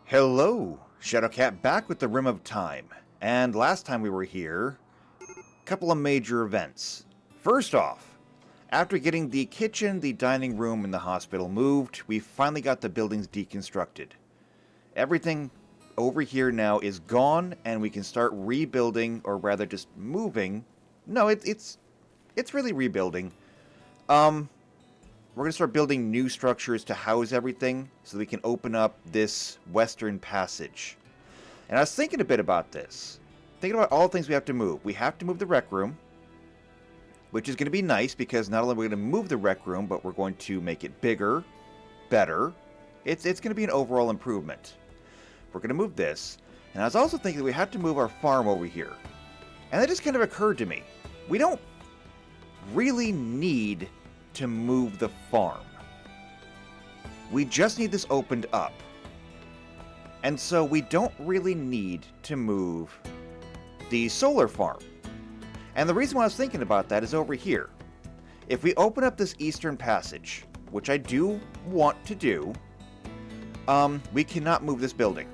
Hello, Shadowcat back with the Rim of Time. And last time we were here, a couple of major events. First off, after getting the kitchen, the dining room, and the hospital moved, we finally got the buildings deconstructed. Everything over here now is gone, and we can start rebuilding, or rather just moving. No, it's really rebuilding. We're going to start building new structures to house everything so that we can open up this western passage. And I was thinking a bit about this. Thinking about all the things we have to move. We have to move the rec room, which is going to be nice because not only are we going to move the rec room, but we're going to make it bigger, better. It's going to be an overall improvement. We're going to move this. And I was also thinking that we have to move our farm over here. And that just kind of occurred to me. We don't really need to move the farm. We just need this opened up. And so we don't really need to move the solar farm. And the reason why I was thinking about that is over here. If we open up this eastern passage, which I do want to do, we cannot move this building.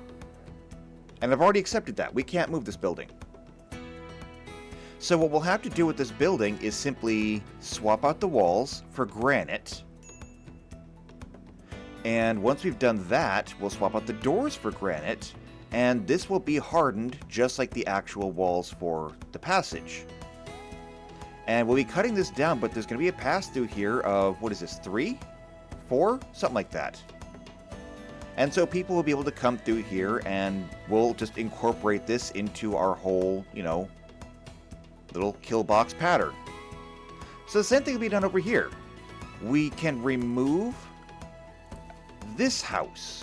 And I've already accepted that. We can't move this building. So what we'll have to do with this building is simply swap out the walls for granite. And once we've done that, we'll swap out the doors for granite. And this will be hardened just like the actual walls for the passage. And we'll be cutting this down, but there's going to be a pass-through here of, what is this, 3? 4? Something like that. And so people will be able to come through here and we'll just incorporate this into our whole, little kill box pattern. So the same thing will be done over here. We can remove this house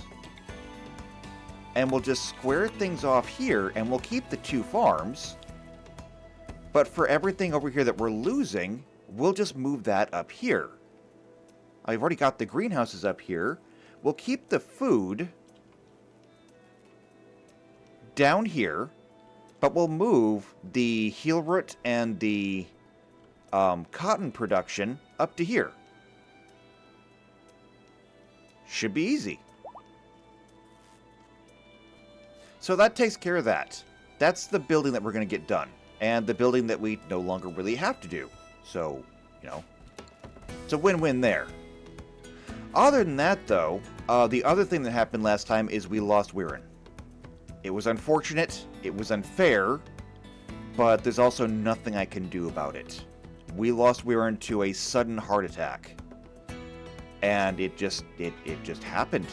and we'll just square things off here and we'll keep the 2 farms, but for everything over here that we're losing, we'll just move that up here. I've already got the greenhouses up here. We'll keep the food down here, but we'll move the heel root and the cotton production up to here. Should be easy. So that takes care of that. That's the building that we're going to get done. And the building that we no longer really have to do. So, it's a win-win there. Other than that, though, the other thing that happened last time is we lost Weirin. It was unfortunate, it was unfair, but there's also nothing I can do about it. We lost Weirin to a sudden heart attack. And it just happened.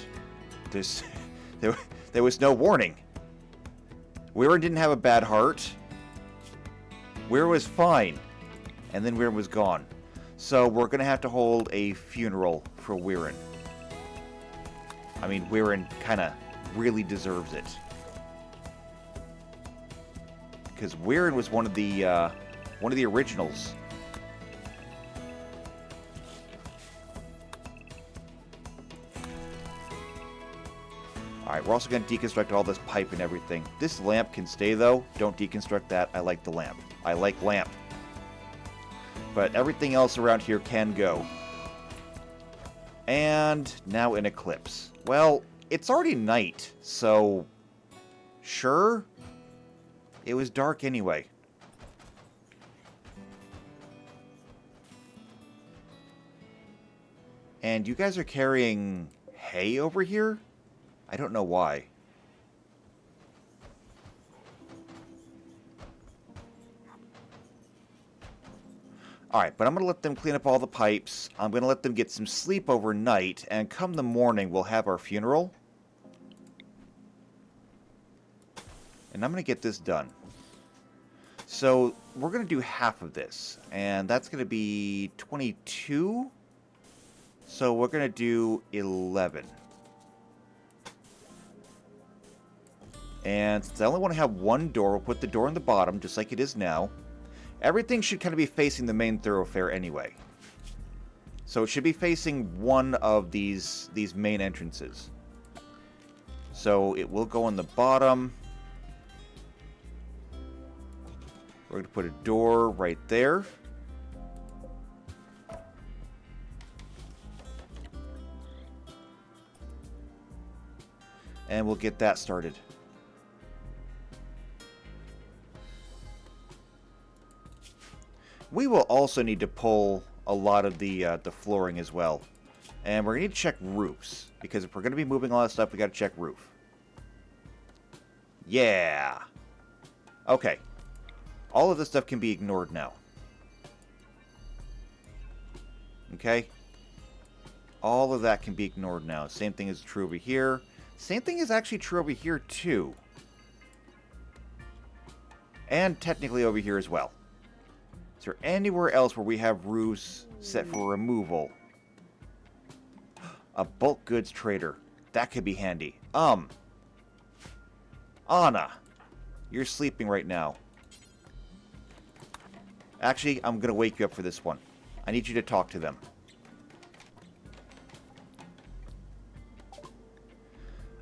There was no warning. Weirin didn't have a bad heart. Weirin was fine. And then Weirin was gone. So we're going to have to hold a funeral for Weirin. I mean, Weirin kind of really deserves it. Because Weirin was one of the originals. Alright, we're also going to deconstruct all this pipe and everything. This lamp can stay, though. Don't deconstruct that. I like the lamp. I like lamp. But everything else around here can go. And now an eclipse. Well, it's already night, so sure. It was dark anyway. And you guys are carrying hay over here? I don't know why. Alright, but I'm going to let them clean up all the pipes. I'm going to let them get some sleep overnight, and come the morning, we'll have our funeral. And I'm going to get this done. So, we're going to do half of this, and that's going to be 22. So, we're going to do 11. And since I only want to have one door, we'll put the door on the bottom, just like it is now. Everything should kind of be facing the main thoroughfare anyway. So it should be facing one of these main entrances. So it will go on the bottom. We're going to put a door right there. And we'll get that started. We will also need to pull a lot of the flooring as well. And we're going to need to check roofs. Because if we're going to be moving all that stuff, we got to check roof. Yeah. Okay. All of this stuff can be ignored now. Okay. All of that can be ignored now. Same thing is true over here. Same thing is actually true over here too. And technically over here as well. Is there anywhere else where we have roofs set for removal? A bulk goods trader. That could be handy. Anna. You're sleeping right now. Actually, I'm going to wake you up for this one. I need you to talk to them.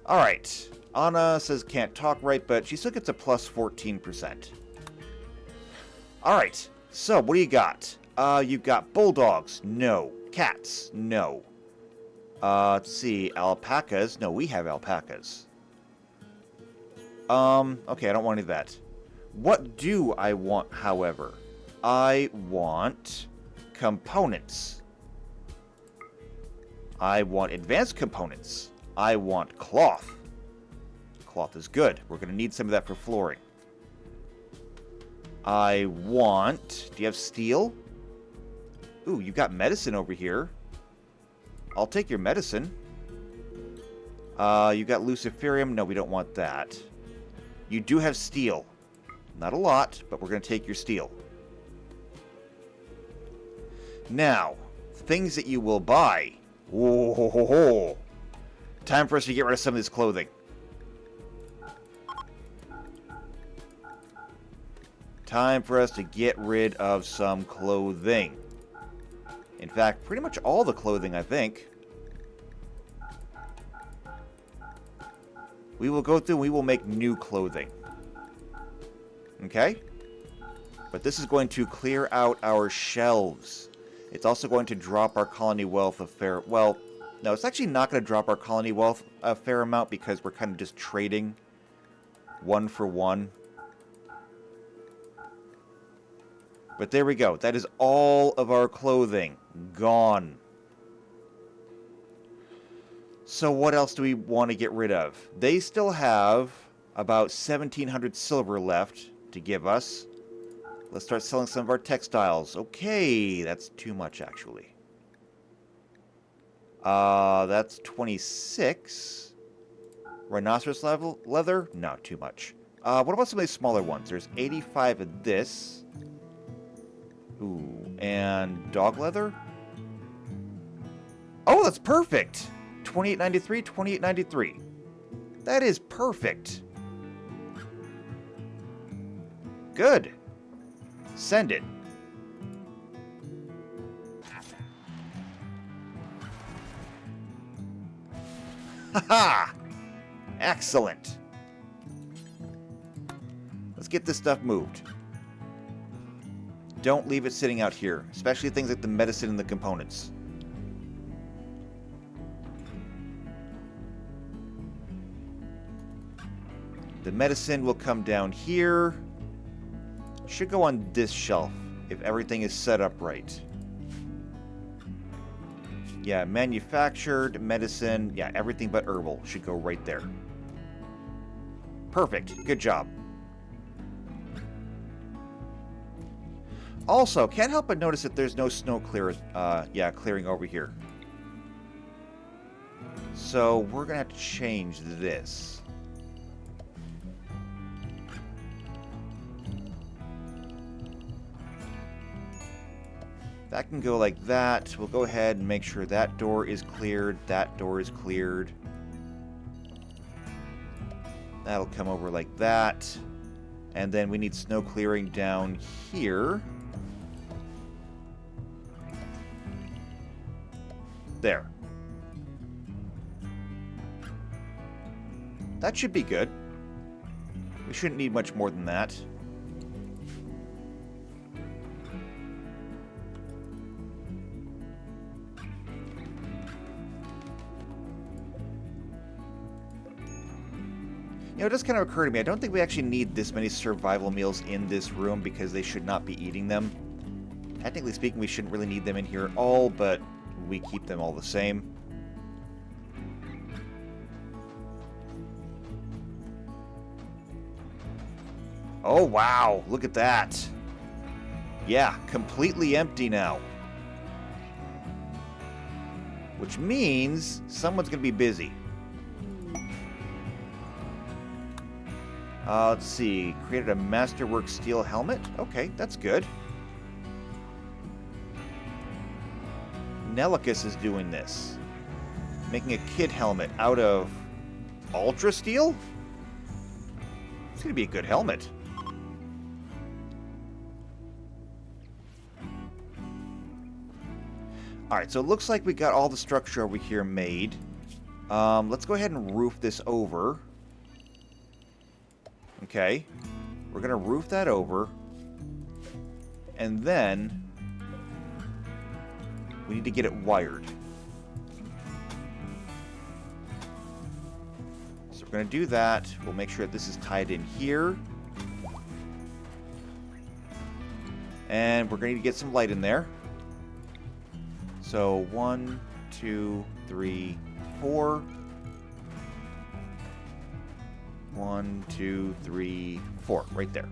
Alright. Anna says can't talk right, but she still gets a plus 14%. Alright. So, what do you got? You've got bulldogs. No. Cats. No. Let's see. Alpacas. No, we have alpacas. Okay, I don't want any of that. What do I want, however? I want components. I want advanced components. I want cloth. Cloth is good. We're going to need some of that for flooring. I want... Do you have steel? Ooh, you've got medicine over here. I'll take your medicine. You got luciferium. No, we don't want that. You do have steel. Not a lot, but we're going to take your steel. Now, things that you will buy. Whoa, ho, ho, ho. Time for us to get rid of some of this clothing. Time for us to get rid of some clothing. In fact, pretty much all the clothing, I think. We will go through and we will make new clothing. Okay? But this is going to clear out our shelves. It's also going to drop our colony wealth a fair... Well, no, it's actually not going to drop our colony wealth a fair amount because we're kind of just trading one for one. But there we go. That is all of our clothing gone. So what else do we want to get rid of? They still have about 1,700 silver left to give us. Let's start selling some of our textiles. Okay, that's too much actually. That's 26. Rhinoceros leather? No, too much. What about some of these smaller ones? There's 85 of this. Ooh, and dog leather? Oh, that's perfect! 28.93, 28.93. That is perfect. Good. Send it. Haha! Excellent. Let's get this stuff moved. Don't leave it sitting out here, especially things like the medicine and the components. The medicine will come down here. Should go on this shelf if everything is set up right. Yeah, manufactured, medicine, yeah, everything but herbal should go right there. Perfect. Good job. Also, can't help but notice that there's no snow clearing over here. So we're gonna have to change this. That can go like that. We'll go ahead and make sure that door is cleared. That door is cleared. That'll come over like that. And then we need snow clearing down here. There. That should be good. We shouldn't need much more than that. You know, it just kind of occurred to me, I don't think we actually need this many survival meals in this room because they should not be eating them. Technically speaking, we shouldn't really need them in here at all, but we keep them all the same. Oh, wow. Look at that. Yeah, completely empty now. Which means someone's going to be busy. Let's see. Created a Masterwork steel helmet. Okay, that's good. Nelicus is doing this. Making a kid helmet out of Ultra Steel? It's going to be a good helmet. Alright, so it looks like we got all the structure over here made. Let's go ahead and roof this over. Okay. We're going to roof that over. And then we need to get it wired. So we're going to do that. We'll make sure that this is tied in here. And we're going to need to get some light in there. So 1, 2, 3, 4. 1, 2, 3, 4. Right there.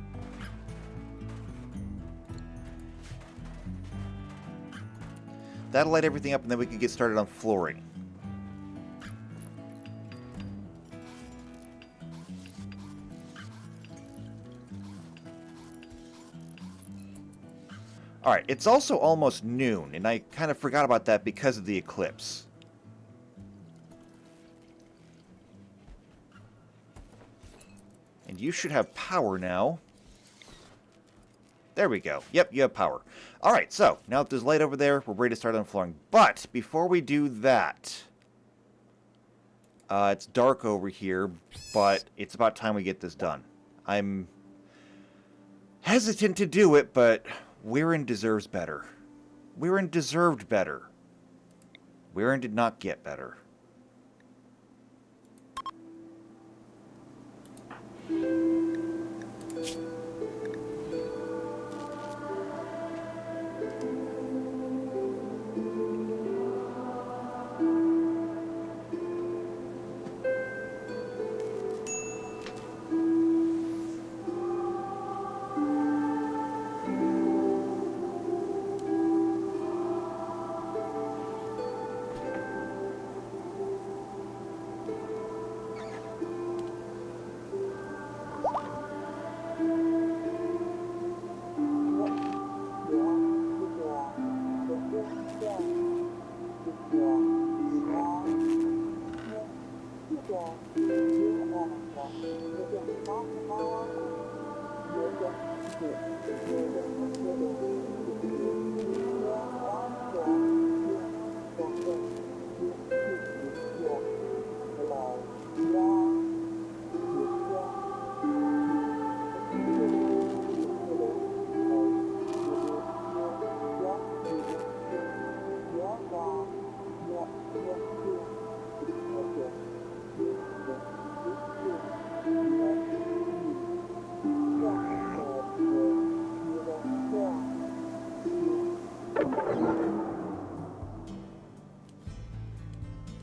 That'll light everything up, and then we can get started on flooring. Alright, it's also almost noon, and I kind of forgot about that because of the eclipse. And you should have power now. There we go. Yep, you have power. Alright, so, now that there's light over there, we're ready to start on flooring. But, before we do that, it's dark over here, but it's about time we get this done. I'm hesitant to do it, but Weirin deserves better. Weirin deserved better. Weirin did not get better.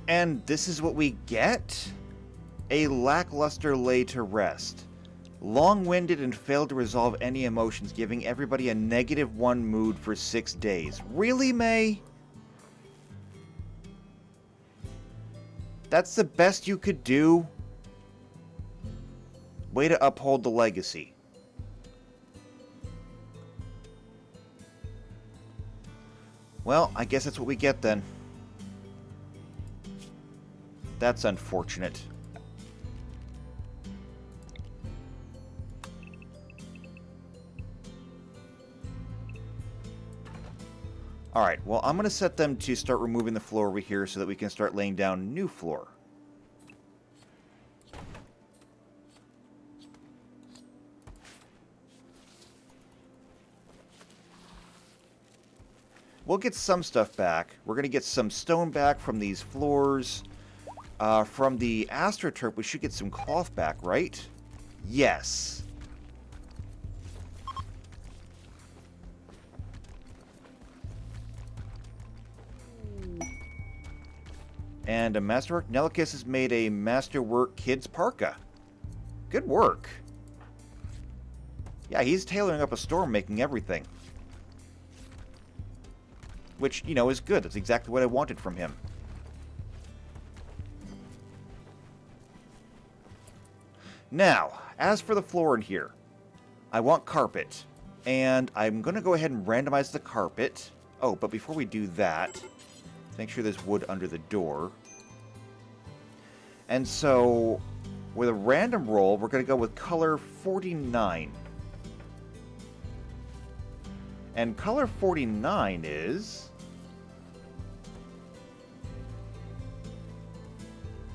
And this is what we get? A lackluster lay to rest. Long-winded and failed to resolve any emotions, giving everybody a -1 mood for 6 days. Really, May? That's the best you could do? Way to uphold the legacy. Well, I guess that's what we get then. That's unfortunate. Alright, well, I'm going to set them to start removing the floor over here so that we can start laying down new floor. We'll get some stuff back. We're going to get some stone back from these floors. From the AstroTurf, we should get some cloth back, right? Yes. And a Masterwork. Nelicus has made a Masterwork Kids Parka. Good work. Yeah, he's tailoring up a store, making everything. Which, you know, is good. That's exactly what I wanted from him. Now, as for the floor in here, I want carpet. And I'm going to go ahead and randomize the carpet. Oh, but before we do that, make sure there's wood under the door. And so, with a random roll, we're going to go with color 49. And color 49 is...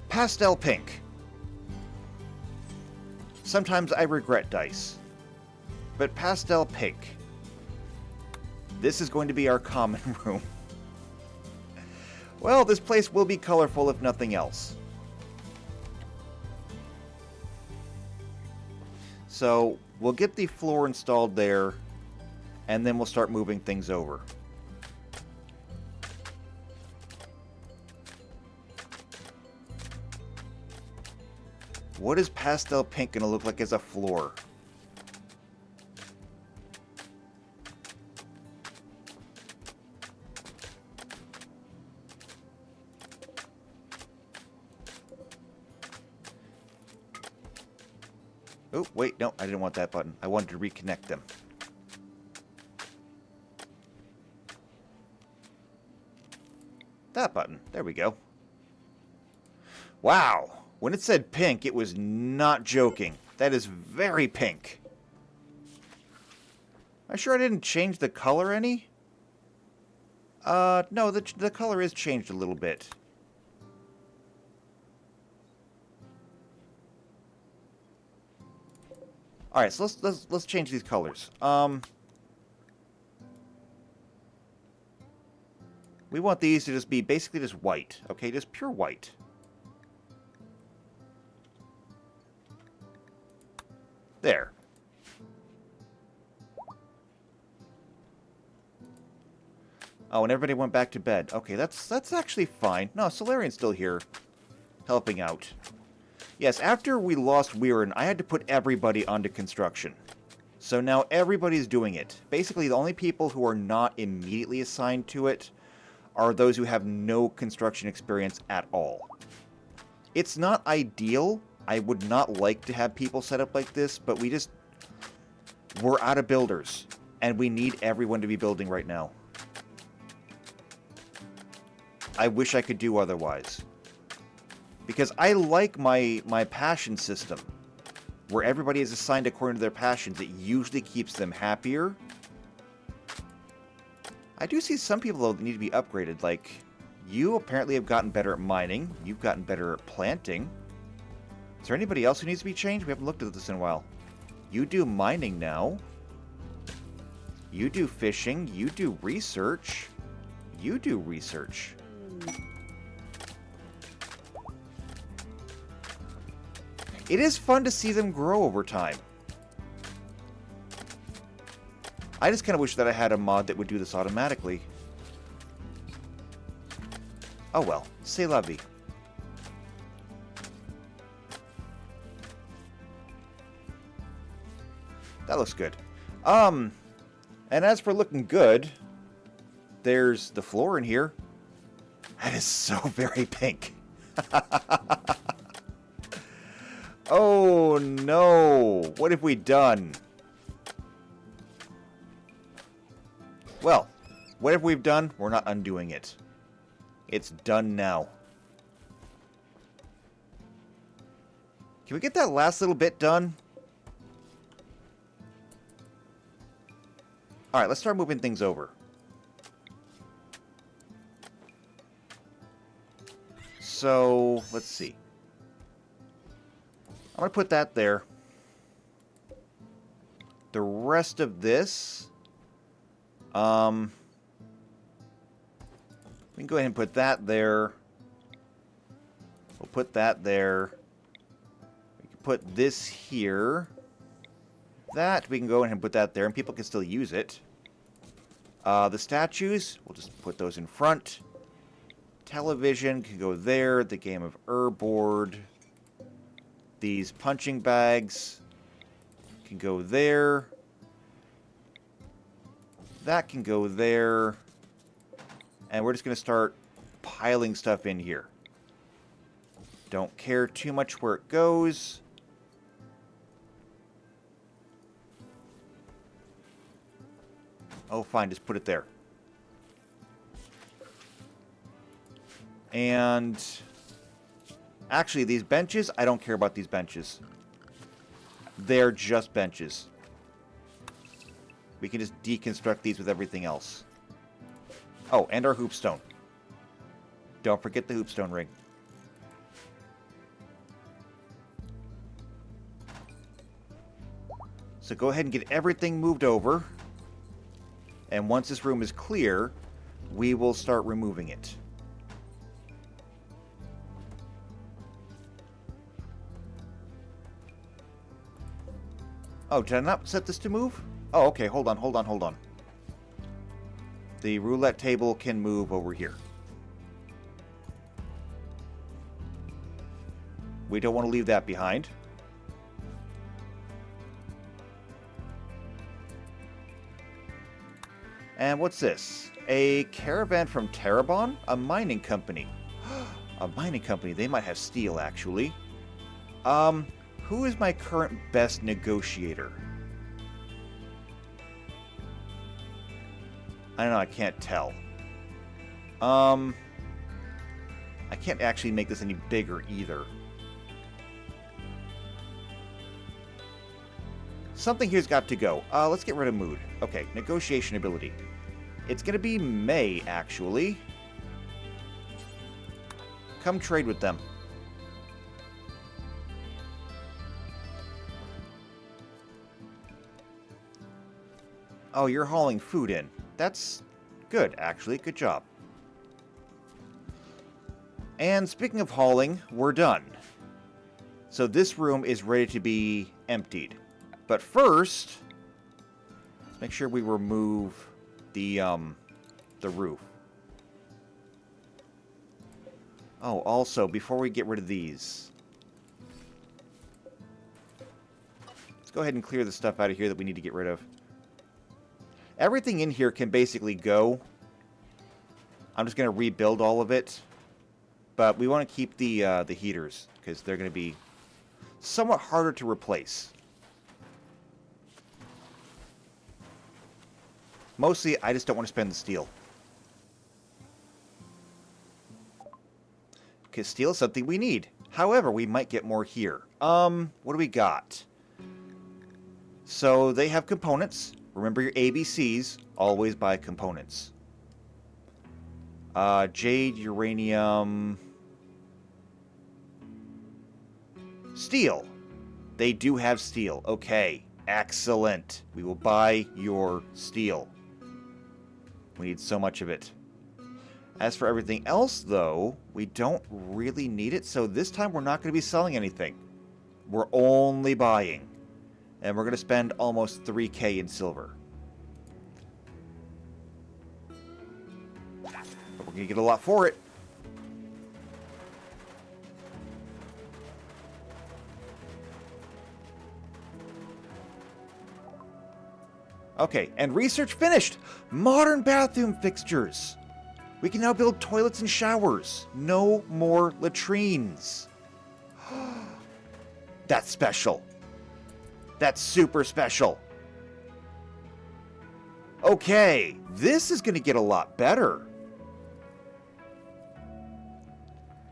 pastel pink. Sometimes I regret dice. But pastel pink. This is going to be our common room. Well, this place will be colorful if nothing else. So, we'll get the floor installed there, and then we'll start moving things over. What is pastel pink going to look like as a floor? Oh, wait, no, I didn't want that button. I wanted to reconnect them. That button. There we go. Wow. When it said pink, it was not joking. That is very pink. Am I sure I didn't change the color any? No, the color is changed a little bit. All right, so let's change these colors. We want these to just be basically just white, okay? Just pure white. There. Oh, and everybody went back to bed. Okay, that's actually fine. No, Solarian's still here, helping out. Yes, after we lost Weirin, I had to put everybody onto construction. So now everybody's doing it. Basically, the only people who are not immediately assigned to it are those who have no construction experience at all. It's not ideal. I would not like to have people set up like this, but we're out of builders, and we need everyone to be building right now. I wish I could do otherwise. Because I like my passion system, where everybody is assigned according to their passions. It usually keeps them happier. I do see some people, though, that need to be upgraded. Like, you apparently have gotten better at mining. You've gotten better at planting. Is there anybody else who needs to be changed? We haven't looked at this in a while. You do mining now. You do fishing. You do research. You do research. It is fun to see them grow over time. I just kind of wish that I had a mod that would do this automatically. Oh well, c'est la vie. That looks good. And as for looking good, there's the floor in here. That is so very pink. Oh no, what have we done? Well, whatever we've done, we're not undoing it. It's done now. Can we get that last little bit done? Alright, let's start moving things over. So, let's see. I'm going to put that there. The rest of this... we can go ahead and put that there. We'll put that there. We can put this here. That, we can go ahead and put that there, and people can still use it. The statues, we'll just put those in front. Television can go there. The game of board. These punching bags can go there. That can go there. And we're just going to start piling stuff in here. Don't care too much where it goes. Oh, fine, just put it there. And actually, these benches, I don't care about these benches. They're just benches. We can just deconstruct these with everything else. Oh, and our hoopstone. Don't forget the hoopstone ring. So go ahead and get everything moved over. And once this room is clear, we will start removing it. Oh, did I not set this to move? Oh, okay, hold on. The roulette table can move over here. We don't want to leave that behind. And what's this? A caravan from Terabon? A mining company. A mining company. They might have steel, actually. Who is my current best negotiator? I don't know, I can't tell. I can't actually make this any bigger either. Something here's got to go. Let's get rid of mood. Okay, negotiation ability. It's going to be May, actually. Come trade with them. Oh, you're hauling food in. That's good, actually. Good job. And speaking of hauling, we're done. So this room is ready to be emptied. But first, let's make sure we remove the roof. Oh, also, before we get rid of these, let's go ahead and clear the stuff out of here that we need to get rid of. Everything in here can basically go. I'm just going to rebuild all of it. But we want to keep the heaters, because they're going to be somewhat harder to replace. Mostly, I just don't want to spend the steel. Because steel is something we need. However, we might get more here. What do we got? So, they have components. Remember your ABCs. Always buy components. Jade, uranium... Steel. They do have steel. Okay. Excellent. We will buy your steel. We need so much of it. As for everything else, though, we don't really need it, so this time we're not going to be selling anything. We're only buying. And we're going to spend almost 3K in silver. But we're going to get a lot for it. Okay, and research finished! Modern bathroom fixtures! We can now build toilets and showers. No more latrines. That's special. That's super special. Okay, this is going to get a lot better.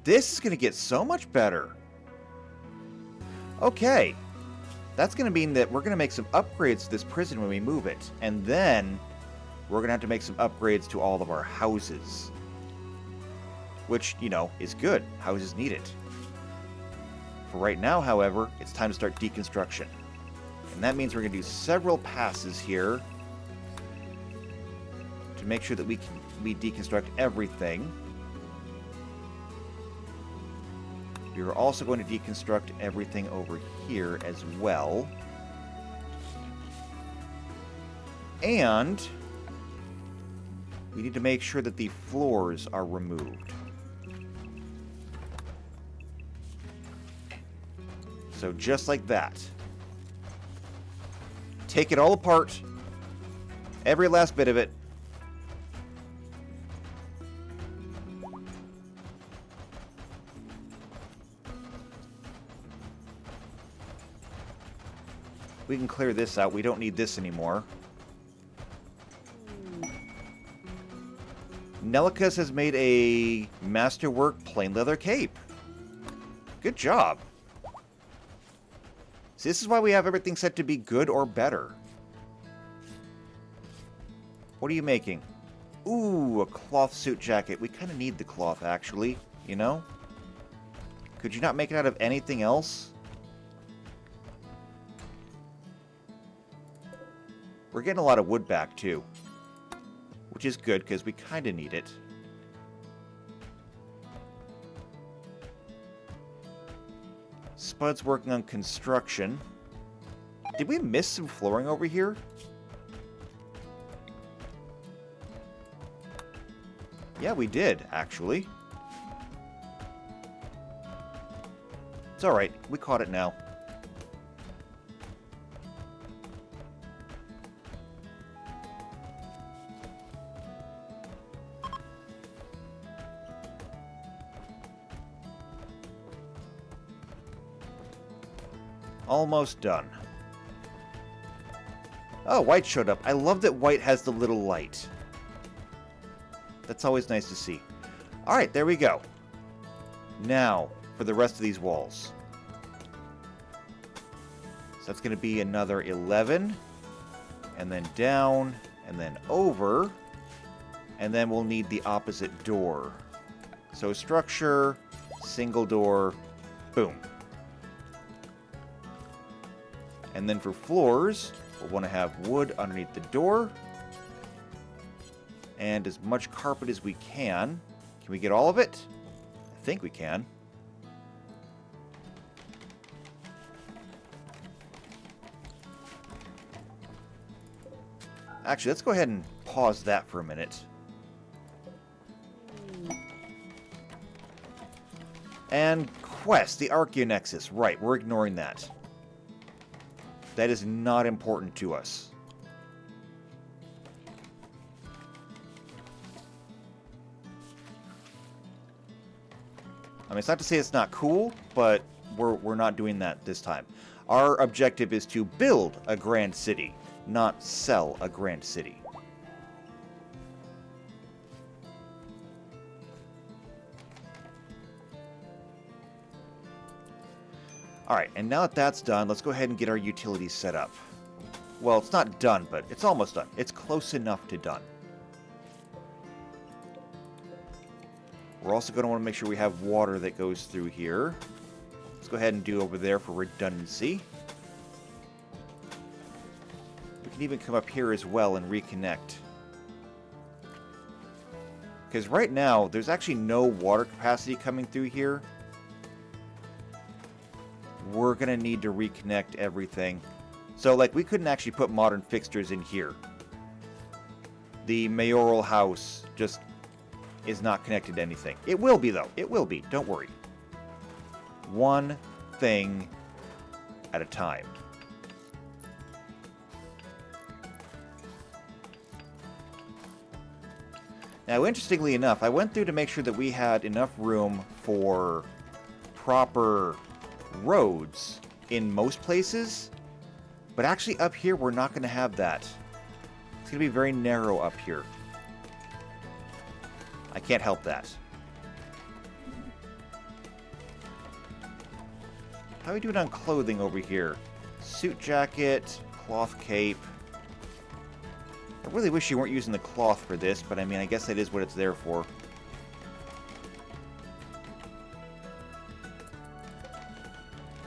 This is going to get so much better. Okay. That's going to mean that we're going to make some upgrades to this prison when we move it. And then we're going to have to make some upgrades to all of our houses. Which, you know, is good. Houses need it. For right now, however, it's time to start deconstruction. And that means we're going to do several passes here to make sure that we deconstruct everything. We are also going to deconstruct everything over here as well. And we need to make sure that the floors are removed. So just like that. Take it all apart. Every last bit of it. We can clear this out. We don't need this anymore. Nelikas has made a masterwork plain leather cape. Good job. See, this is why we have everything set to be good or better. What are you making? Ooh, a cloth suit jacket. We kind of need the cloth, actually. You know? Could you not make it out of anything else? We're getting a lot of wood back, too. Which is good, because we kind of need it. Spud's working on construction. Did we miss some flooring over here? Yeah, we did, actually. It's alright. We caught it now. Almost done. Oh, White showed up. I love that White has the little light. That's always nice to see. Alright, there we go. Now, for the rest of these walls. So that's going to be another 11. And then down. And then over. And then we'll need the opposite door. So structure, single door, boom. And then for floors, we'll want to have wood underneath the door. And as much carpet as we can. Can we get all of it? I think we can. Actually, let's go ahead and pause that for a minute. And quest, the Archaeonexus. Right, we're ignoring that. That is not important to us. I mean, it's not to say it's not cool, but we're not doing that this time. Our objective is to build a grand city, not sell a grand city. Alright, and now that that's done, let's go ahead and get our utilities set up. Well, it's not done, but it's almost done. It's close enough to done. We're also going to want to make sure we have water that goes through here. Let's go ahead and do over there for redundancy. We can even come up here as well and reconnect. Because right now, there's actually no water capacity coming through here. We're going to need to reconnect everything. So, like, we couldn't actually put modern fixtures in here. The mayoral house just is not connected to anything. It will be, though. It will be. Don't worry. One thing at a time. Now, interestingly enough, I went through to make sure that we had enough room for proper roads in most places, but actually up here we're not going to have that. It's going to be very narrow up here. I can't help that. How are we doing on clothing over here? Suit jacket, cloth cape. I really wish you weren't using the cloth for this, but I mean, I guess that is what it's there for.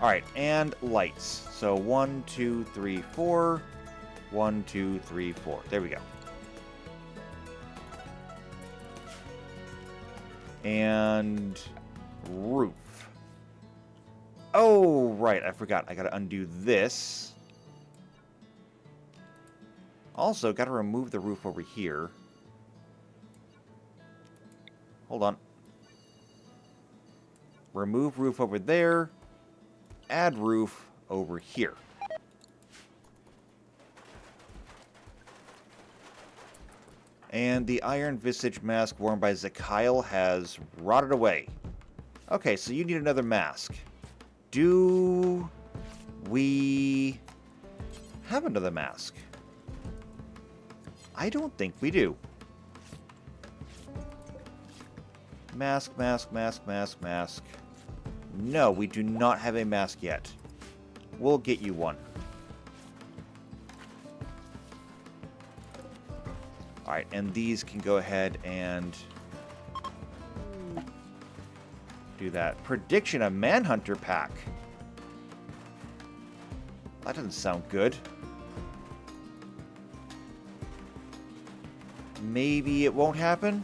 Alright, and lights. So 1, 2, 3, 4. 1, 2, 3, 4. There we go. And roof. Oh, right. I forgot. I gotta undo this. Also, gotta remove the roof over here. Hold on. Remove roof over there. Add roof over here. And the iron visage mask worn by Zekyle has rotted away. Okay, so you need another mask. Do we have another mask? I don't think we do. Mask, mask, mask, mask, mask. No, we do not have a mask yet. We'll get you one. Alright, and these can go ahead and do that. Prediction, a Manhunter pack. That doesn't sound good. Maybe it won't happen?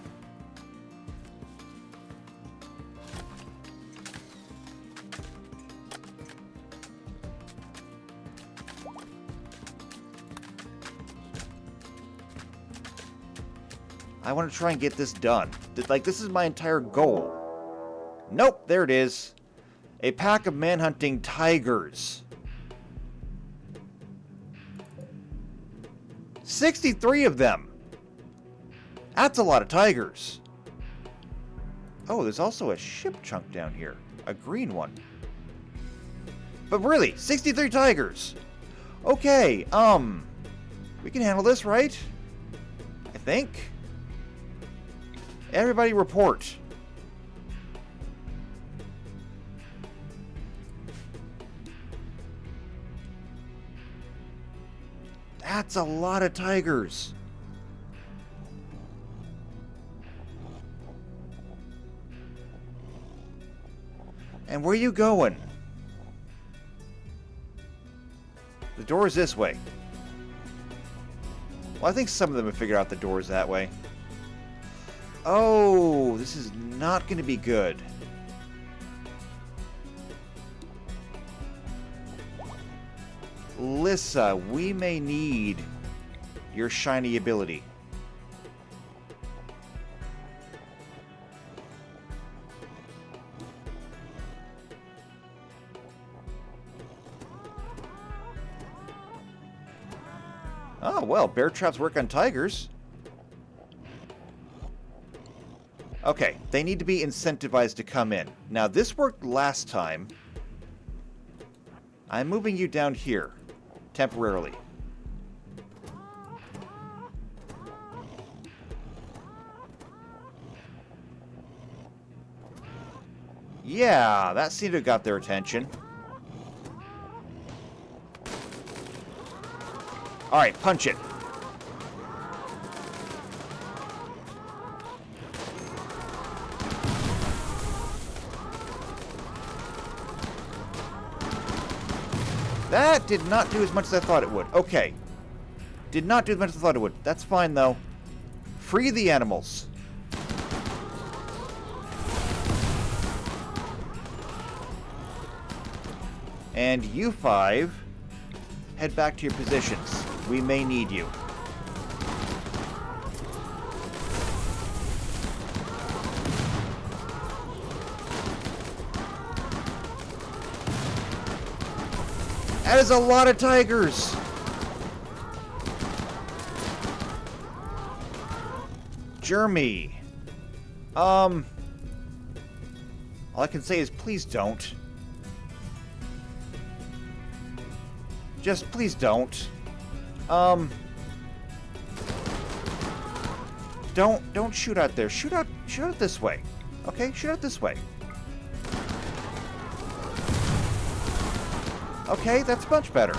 I want to try and get this done. Like, this is my entire goal. Nope, there it is. A pack of manhunting tigers. 63 of them. That's a lot of tigers. Oh, there's also a ship chunk down here. A green one. But really, 63 tigers. Okay, we can handle this, right? I think. Everybody report. That's a lot of tigers. And where are you going? The door is this way. Well, I think some of them have figured out the door's that way. Oh, this is not going to be good. Lissa, we may need your shiny ability. Oh, well, bear traps work on tigers. Okay, they need to be incentivized to come in. Now, this worked last time. I'm moving you down here, temporarily. Yeah, that seemed to have got their attention. Alright, punch it. That did not do as much as I thought it would. Okay. Did not do as much as I thought it would. That's fine, though. Free the animals. And you five, head back to your positions. We may need you. That is a lot of tigers. Jeremy. All I can say is please don't. Just please don't. Don't shoot out there. Shoot out this way. Okay? Shoot out this way. Okay, that's much better.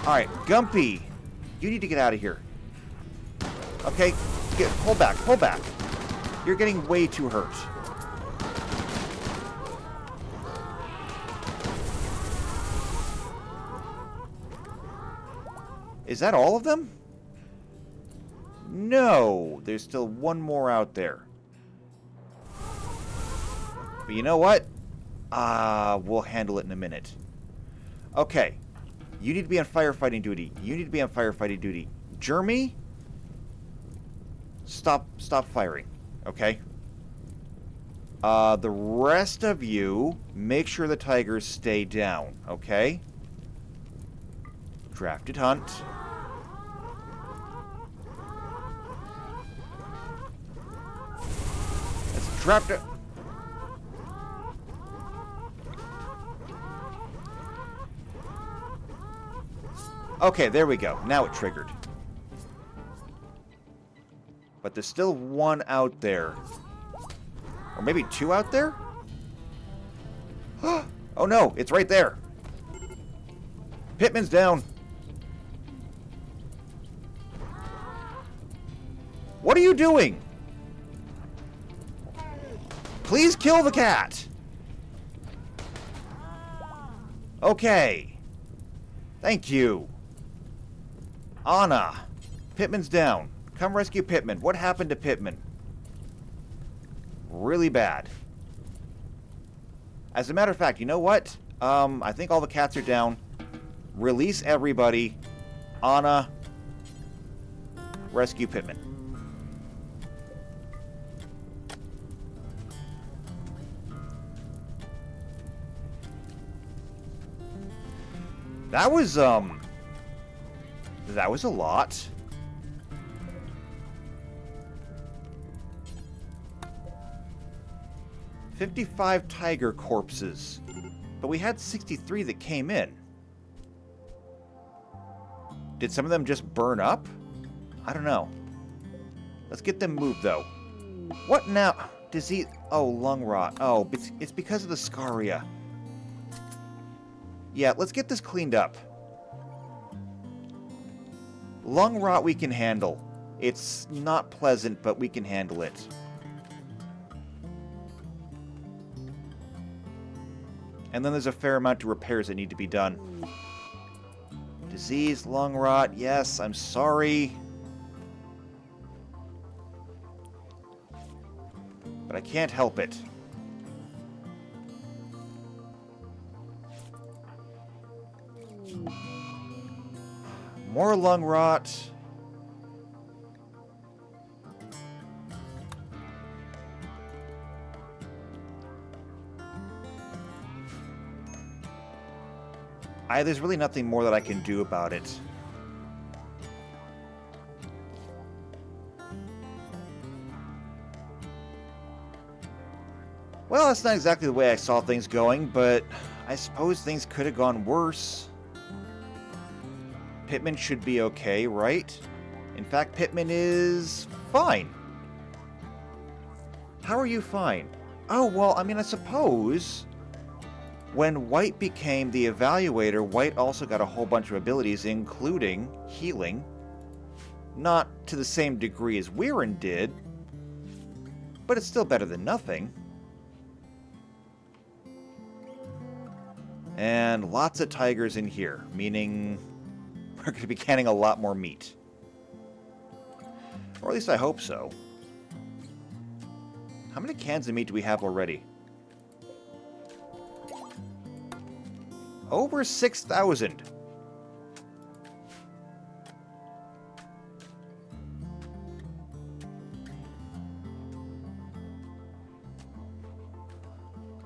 Alright, Gumpy. You need to get out of here. Okay? Pull back, pull back. You're getting way too hurt. Is that all of them? No, there's still one more out there. But you know what? We'll handle it in a minute. Okay. You need to be on firefighting duty. You need to be on firefighting duty. Jeremy? Stop firing. Okay? The rest of you, make sure the tigers stay down. Okay? Drafted hunt. Let's draft it. Okay, there we go. Now it triggered. But there's still one out there. Or maybe two out there? Oh no, it's right there. Pittman's down. What are you doing? Please kill the cat. Okay. Thank you. Anna. Pittman's down. Come rescue Pittman. What happened to Pittman? Really bad. As a matter of fact, you know what? I think all the cats are down. Release everybody. Anna. Rescue Pittman. That was a lot. $55 tiger corpses. But we had 63 that came in. Did some of them just burn up? I don't know. Let's get them moved, though. What now? Disease... Oh, lung rot. Oh, it's because of the scaria. Yeah, let's get this cleaned up. Lung rot we can handle. It's not pleasant, but we can handle it. And then there's a fair amount of repairs that need to be done. Disease, lung rot, yes, I'm sorry. But I can't help it. More lung rot. There's really nothing more that I can do about it. Well, that's not exactly the way I saw things going, but I suppose things could have gone worse. Pittman should be okay, right? In fact, Pittman is fine. How are you fine? Oh, well, I mean, I suppose when White became the evaluator, White also got a whole bunch of abilities, including healing. Not to the same degree as Weirin did, but it's still better than nothing. And lots of tigers in here, meaning we're going to be canning a lot more meat. Or at least I hope so. How many cans of meat do we have already? Over 6,000.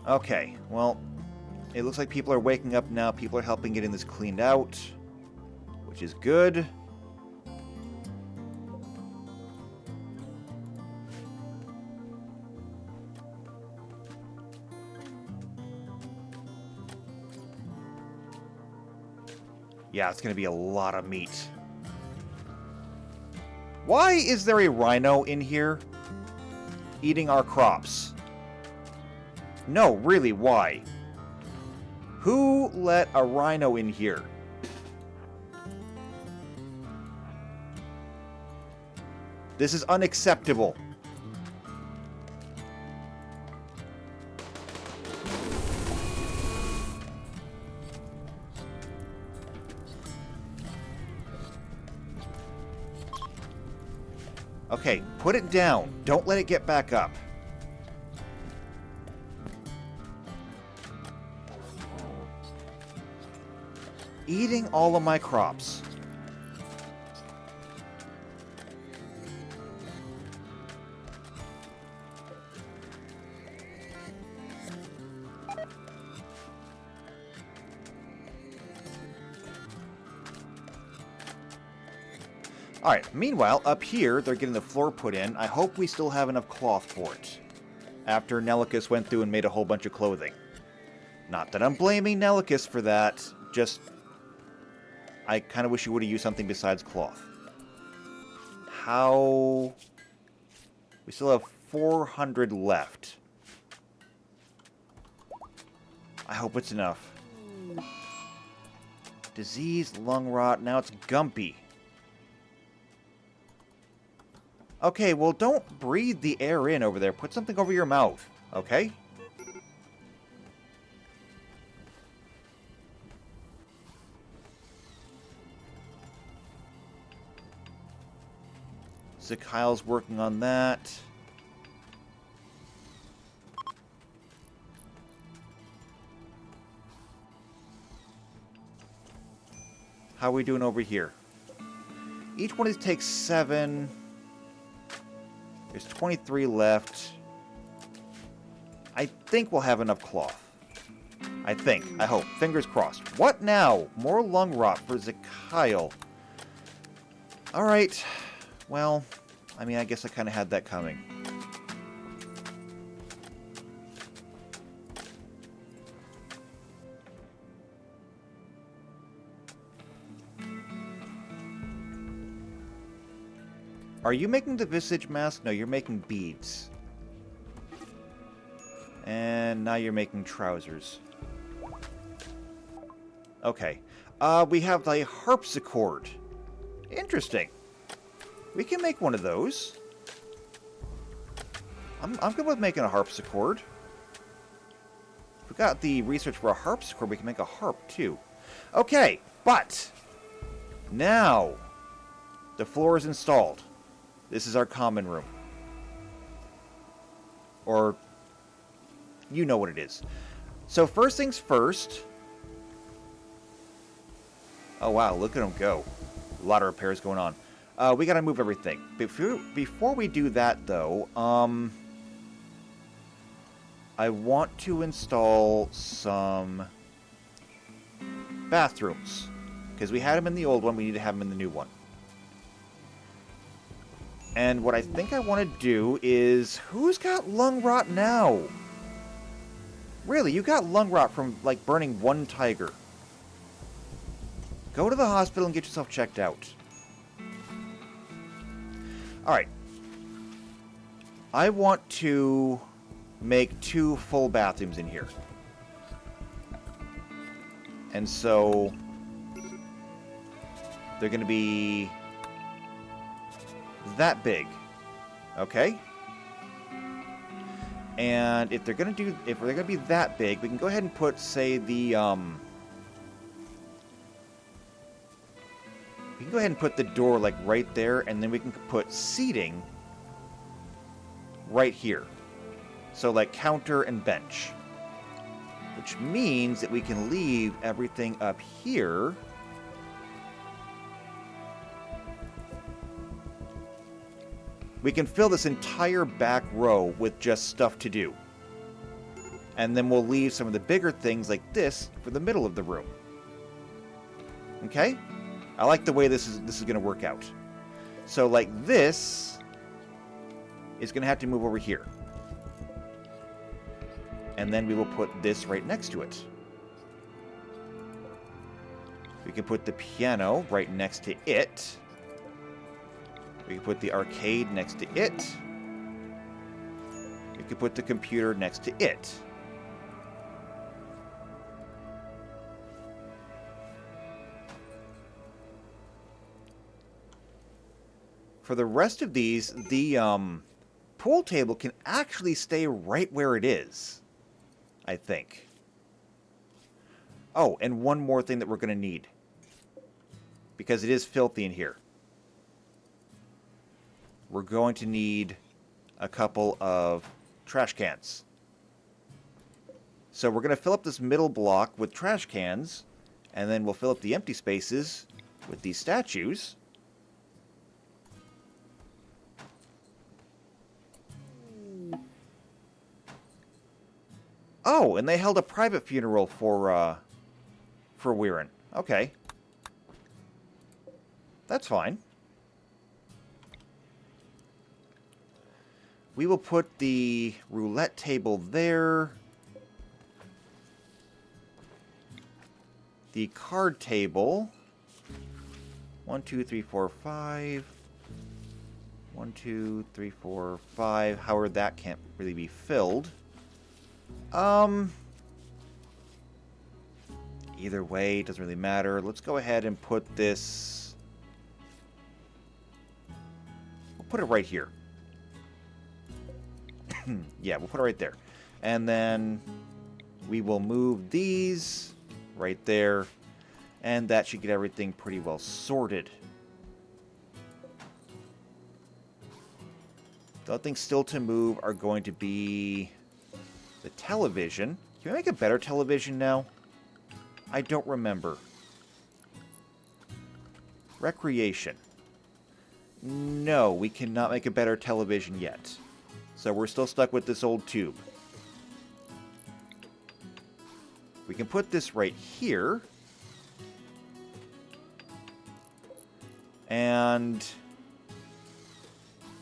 Okay, well, it looks like people are waking up now. People are helping getting this cleaned out, which is good. Yeah, it's going to be a lot of meat. Why is there a rhino in here eating our crops? No, really, why? Who let a rhino in here? This is unacceptable. Okay, put it down. Don't let it get back up. Eating all of my crops. Alright, meanwhile, up here, they're getting the floor put in. I hope we still have enough cloth for it. After Nelicus went through and made a whole bunch of clothing. Not that I'm blaming Nelicus for that, just... I kind of wish you would have used something besides cloth. How... We still have 400 left. I hope it's enough. Disease, lung rot, now it's gumpy. Okay, well, don't breathe the air in over there. Put something over your mouth, okay? Kyle's working on that. How are we doing over here? Each one of these takes 7... There's 23 left. I think we'll have enough cloth. I think. I hope. Fingers crossed. What now? More lung rot for Kyle. Alright. Well, I mean, I guess I kind of had that coming. Are you making the visage mask? No, you're making beads. And now you're making trousers. Okay. We have the harpsichord. Interesting. We can make one of those. I'm good with making a harpsichord. If we got the research for a harpsichord, we can make a harp too. Okay, but now the floor is installed. This is our common room. Or, you know what it is. So first things first. Oh wow, look at them go. A lot of repairs going on. We gotta move everything. Before we do that though, I want to install some bathrooms. Because we had them in the old one, we need to have them in the new one. And what I think I want to do is... Who's got lung rot now? Really, you got lung rot from, like, burning one tiger. Go to the hospital and get yourself checked out. Alright. I want to make 2 full bathrooms in here. And so... They're going to be... that big. Okay? And if they're gonna be that big, we can go ahead and put, say, the we can go ahead and put the door like right there, and then we can put seating right here. So like counter and bench. Which means that we can leave everything up here. We can fill this entire back row with just stuff to do. And then we'll leave some of the bigger things like this for the middle of the room. Okay? I like the way this is going to work out. So like this is going to have to move over here. And then we will put this right next to it. We can put the piano right next to it. We can put the arcade next to it. We can put the computer next to it. For the rest of these, the pool table can actually stay right where it is, I think. Oh, and one more thing that we're going to need. Because it is filthy in here. We're going to need a couple of trash cans. So we're going to fill up this middle block with trash cans, And then we'll fill up the empty spaces with these statues. Oh, and they held a private funeral for Weirin. Okay. That's fine. We will put the roulette table there. The card table. 1, 2, 3, 4, 5. 1, 2, 3, 4, 5. However, that can't really be filled. Either way, it doesn't really matter. Let's go ahead and put this... We'll put it right here. Yeah, we'll put it right there. And then we will move these right there. And that should get everything pretty well sorted. The other things still to move are going to be the television. Can we make a better television now? I don't remember. Recreation. No, we cannot make a better television yet. So we're still stuck with this old tube. We can put this right here. And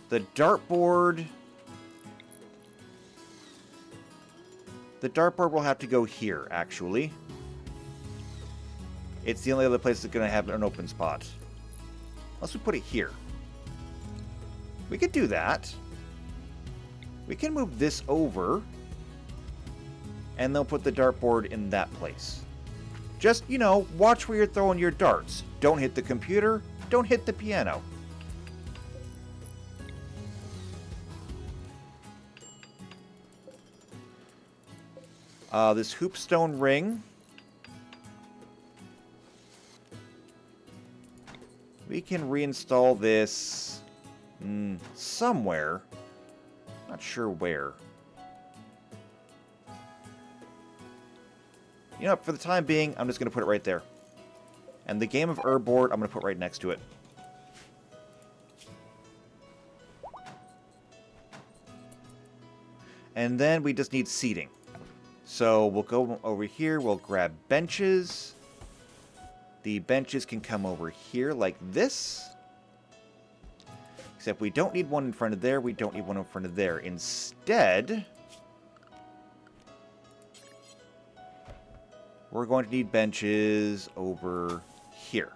the dartboard... The dartboard will have to go here, actually. It's the only other place that's going to have an open spot. Unless we put it here. We could do that. We can move this over. And they'll put the dartboard in that place. Just, you know, watch where you're throwing your darts. Don't hit the computer. Don't hit the piano. This hoopstone ring. We can reinstall this somewhere. Not sure where. You know, for the time being, I'm just going to put it right there. And the Game of Ur board, I'm going to put right next to it. And then we just need seating. So we'll go over here, we'll grab benches. The benches can come over here like this. Except we don't need one in front of there, we don't need one in front of there. Instead, we're going to need benches over here.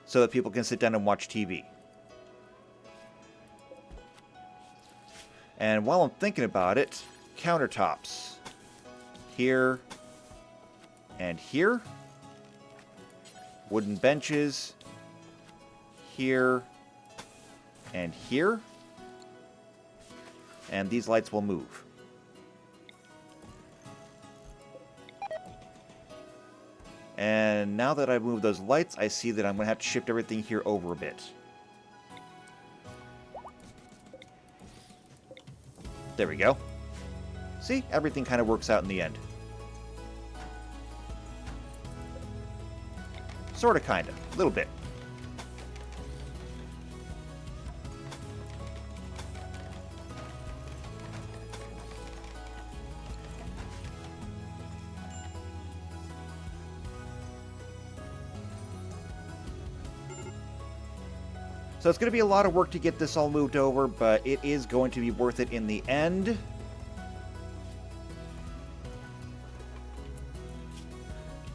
So that people can sit down and watch TV. And while I'm thinking about it, countertops. Here and here. Wooden benches. Here and here. And these lights will move. And now that I've moved those lights, I see that I'm going to have to shift everything here over a bit. There we go. See? Everything kind of works out in the end. Sorta, kinda. A little bit. So it's going to be a lot of work to get this all moved over, but it is going to be worth it in the end.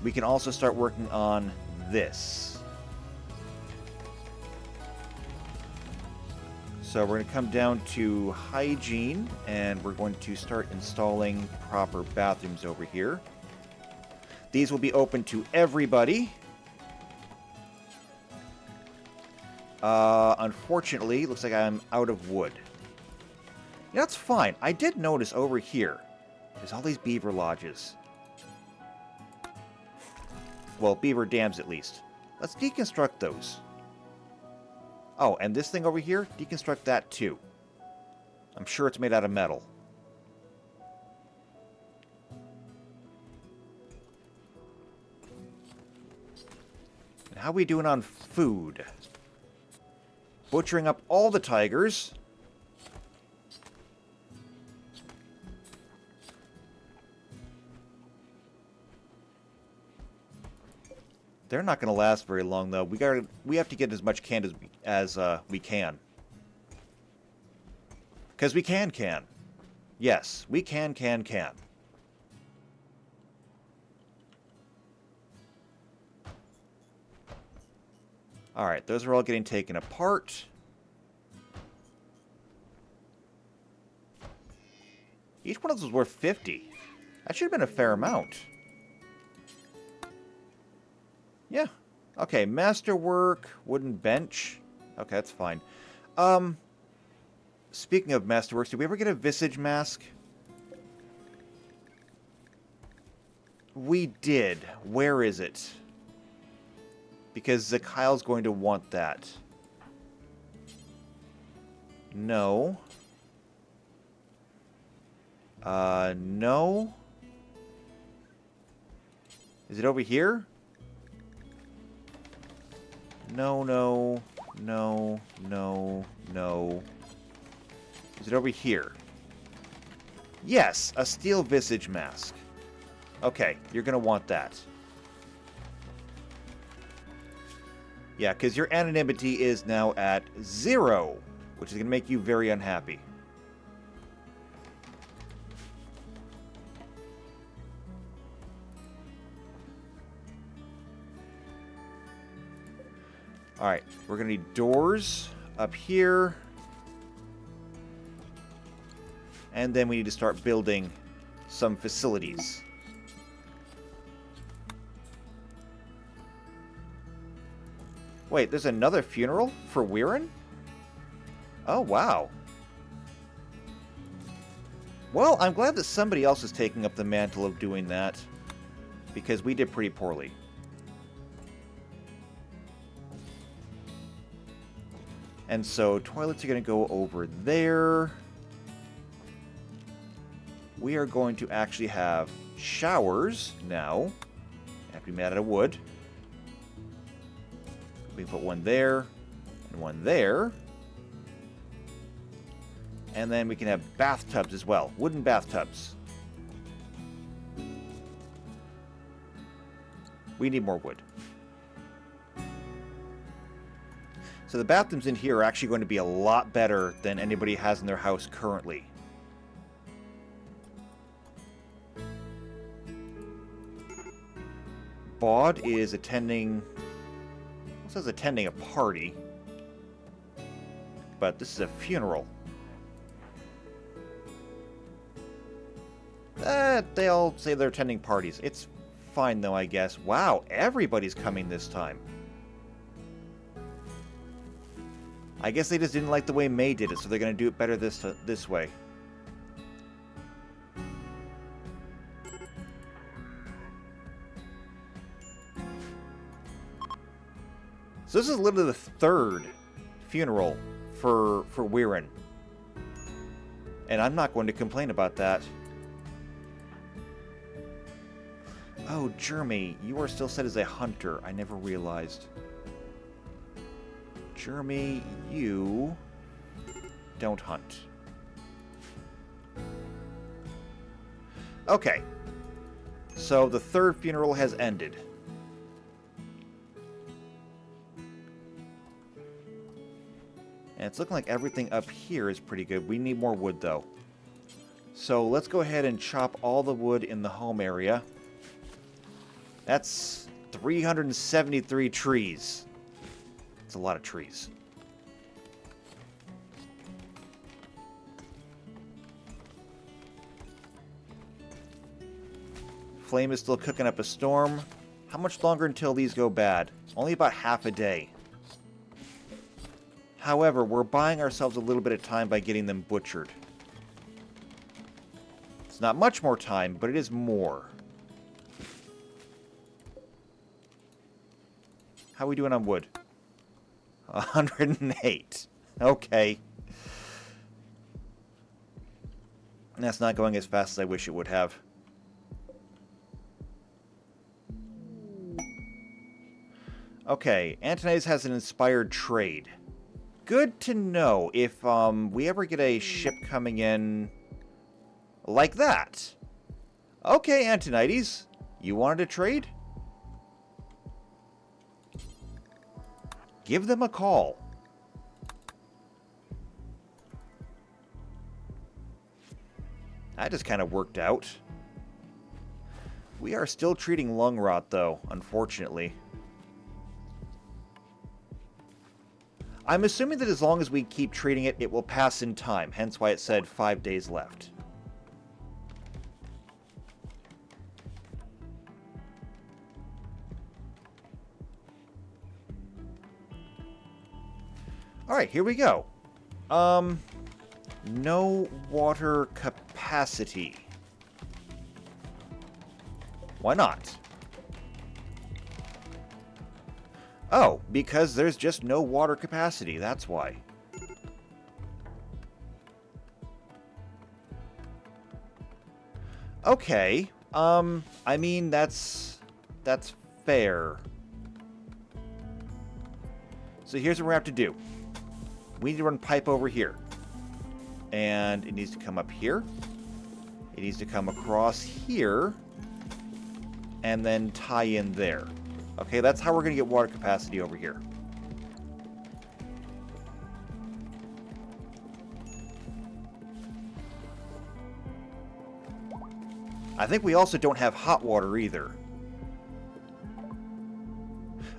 We can also start working on this. So we're going to come down to hygiene, and we're going to start installing proper bathrooms over here. These will be open to everybody. Unfortunately, looks like I'm out of wood. You know, that's fine. I did notice over here, there's all these beaver lodges. Well, beaver dams at least. Let's deconstruct those. Oh, and this thing over here, deconstruct that too. I'm sure it's made out of metal. How we doing on food? Butchering up all the tigers. They're not going to last very long, though. We have to get as much canned as we can. Because we can. Yes, we can. Alright, those are all getting taken apart. Each one of those was worth 50. That should have been a fair amount. Yeah. Okay, masterwork, wooden bench. Okay, that's fine. Speaking of masterworks, did we ever get a visage mask? We did. Where is it? Because Zakaile's going to want that. No. No. Is it over here? No. Is it over here? Yes, a steel visage mask. Okay, you're going to want that. Yeah, because your anonymity is now at 0, which is going to make you very unhappy. Alright, we're going to need doors up here. And then we need to start building some facilities. Wait, there's another funeral for Weirin? Oh, wow. Well, I'm glad that somebody else is taking up the mantle of doing that. Because we did pretty poorly. And so, toilets are going to go over there. We are going to actually have showers now. They have to be made out of wood. We can put one there and one there. And then we can have bathtubs as well. Wooden bathtubs. We need more wood. So the bathrooms in here are actually going to be a lot better than anybody has in their house currently. Baud is attending... It says attending a party. But this is a funeral. They all say they're attending parties. It's fine though, I guess. Wow, everybody's coming this time. I guess they just didn't like the way May did it, so they're going to do it better this way. So this is literally the third funeral for Weirin. And I'm not going to complain about that. Oh, Jeremy, you are still set as a hunter. I never realized. Jeremy, you don't hunt. Okay. So the third funeral has ended. And it's looking like everything up here is pretty good. We need more wood, though. So let's go ahead and chop all the wood in the home area. That's 373 trees. It's a lot of trees. Flame is still cooking up a storm. How much longer until these go bad? Only about half a day. However, we're buying ourselves a little bit of time by getting them butchered. It's not much more time, but it is more. How are we doing on wood? 108. Okay. That's not going as fast as I wish it would have. Okay, Antonides has an inspired trade. Good to know if we ever get a ship coming in like that. Okay, Antonides, you wanted to trade? Give them a call. That just kind of worked out. We are still treating lung rot, though, unfortunately. I'm assuming that as long as we keep treating it, it will pass in time, hence why it said 5 days left. Alright, here we go. No water capacity. Why not? Oh, because there's just no water capacity, that's why. Okay, I mean, that's fair. So here's what we have to do. We need to run pipe over here. And it needs to come up here. It needs to come across here. And then tie in there. Okay, that's how we're going to get water capacity over here. I think we also don't have hot water either.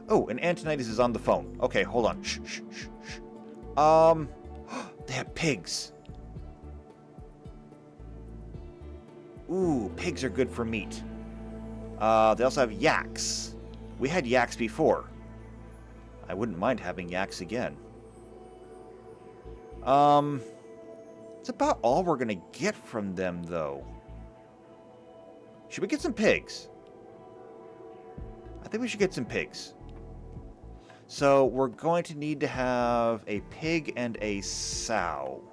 Oh, and Antonides is on the phone. Okay, hold on. Shh, shh, shh, shh. They have pigs. Ooh, pigs are good for meat. They also have yaks. We had yaks before. I wouldn't mind having yaks again. It's about all we're gonna get from them, though. Should we get some pigs? I think we should get some pigs. So we're going to need to have a pig and a sow.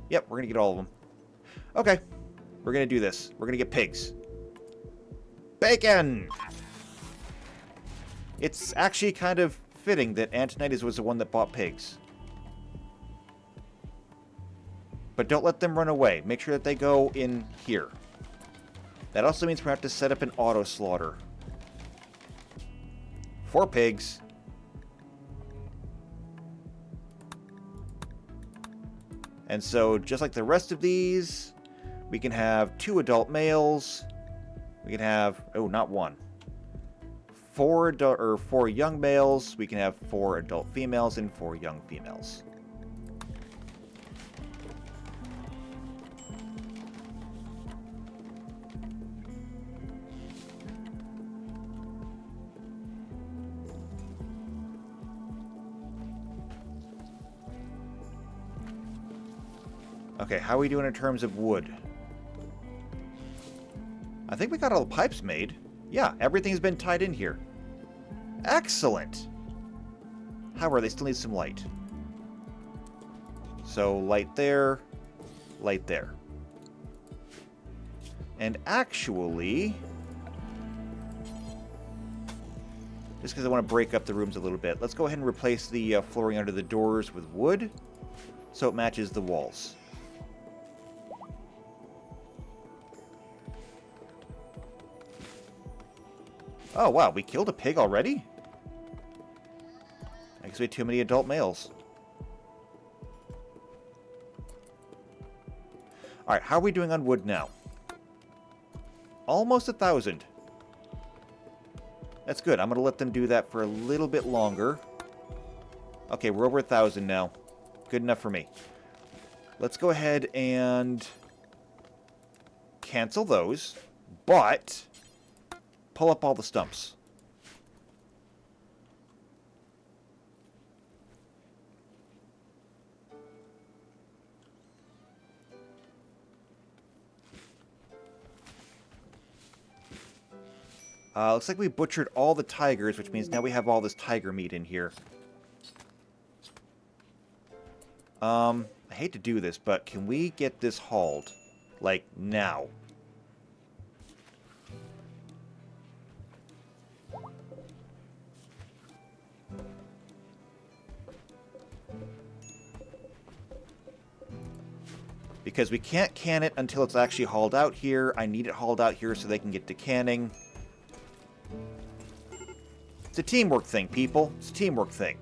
Yep, we're gonna get all of them. Okay, we're gonna do this. We're gonna get pigs. Bacon! It's actually kind of fitting that Antonides was the one that bought pigs. But don't let them run away. Make sure that they go in here. That also means we have to set up an auto slaughter. 4 pigs. And so, just like the rest of these, we can have 2 adult males. We can have, oh, not 1. 4 young males. We can have 4 adult females and 4 young females. Okay, how are we doing in terms of wood? I think we got all the pipes made. Yeah, everything's been tied in here. Excellent! However, they still need some light. So, light there, light there. And actually, just because I want to break up the rooms a little bit, let's go ahead and replace the flooring under the doors with wood so it matches the walls. Oh, wow, we killed a pig already? I guess we had too many adult males. Alright, how are we doing on wood now? Almost 1,000. That's good. I'm going to let them do that for a little bit longer. Okay, we're over 1,000 now. Good enough for me. Let's go ahead and cancel those, but pull up all the stumps. Looks like we butchered all the tigers, which means now we have all this tiger meat in here. I hate to do this, but can we get this hauled? Like, now. Because we can't can it until it's actually hauled out here. I need it hauled out here so they can get to canning. It's a teamwork thing, people. It's a teamwork thing.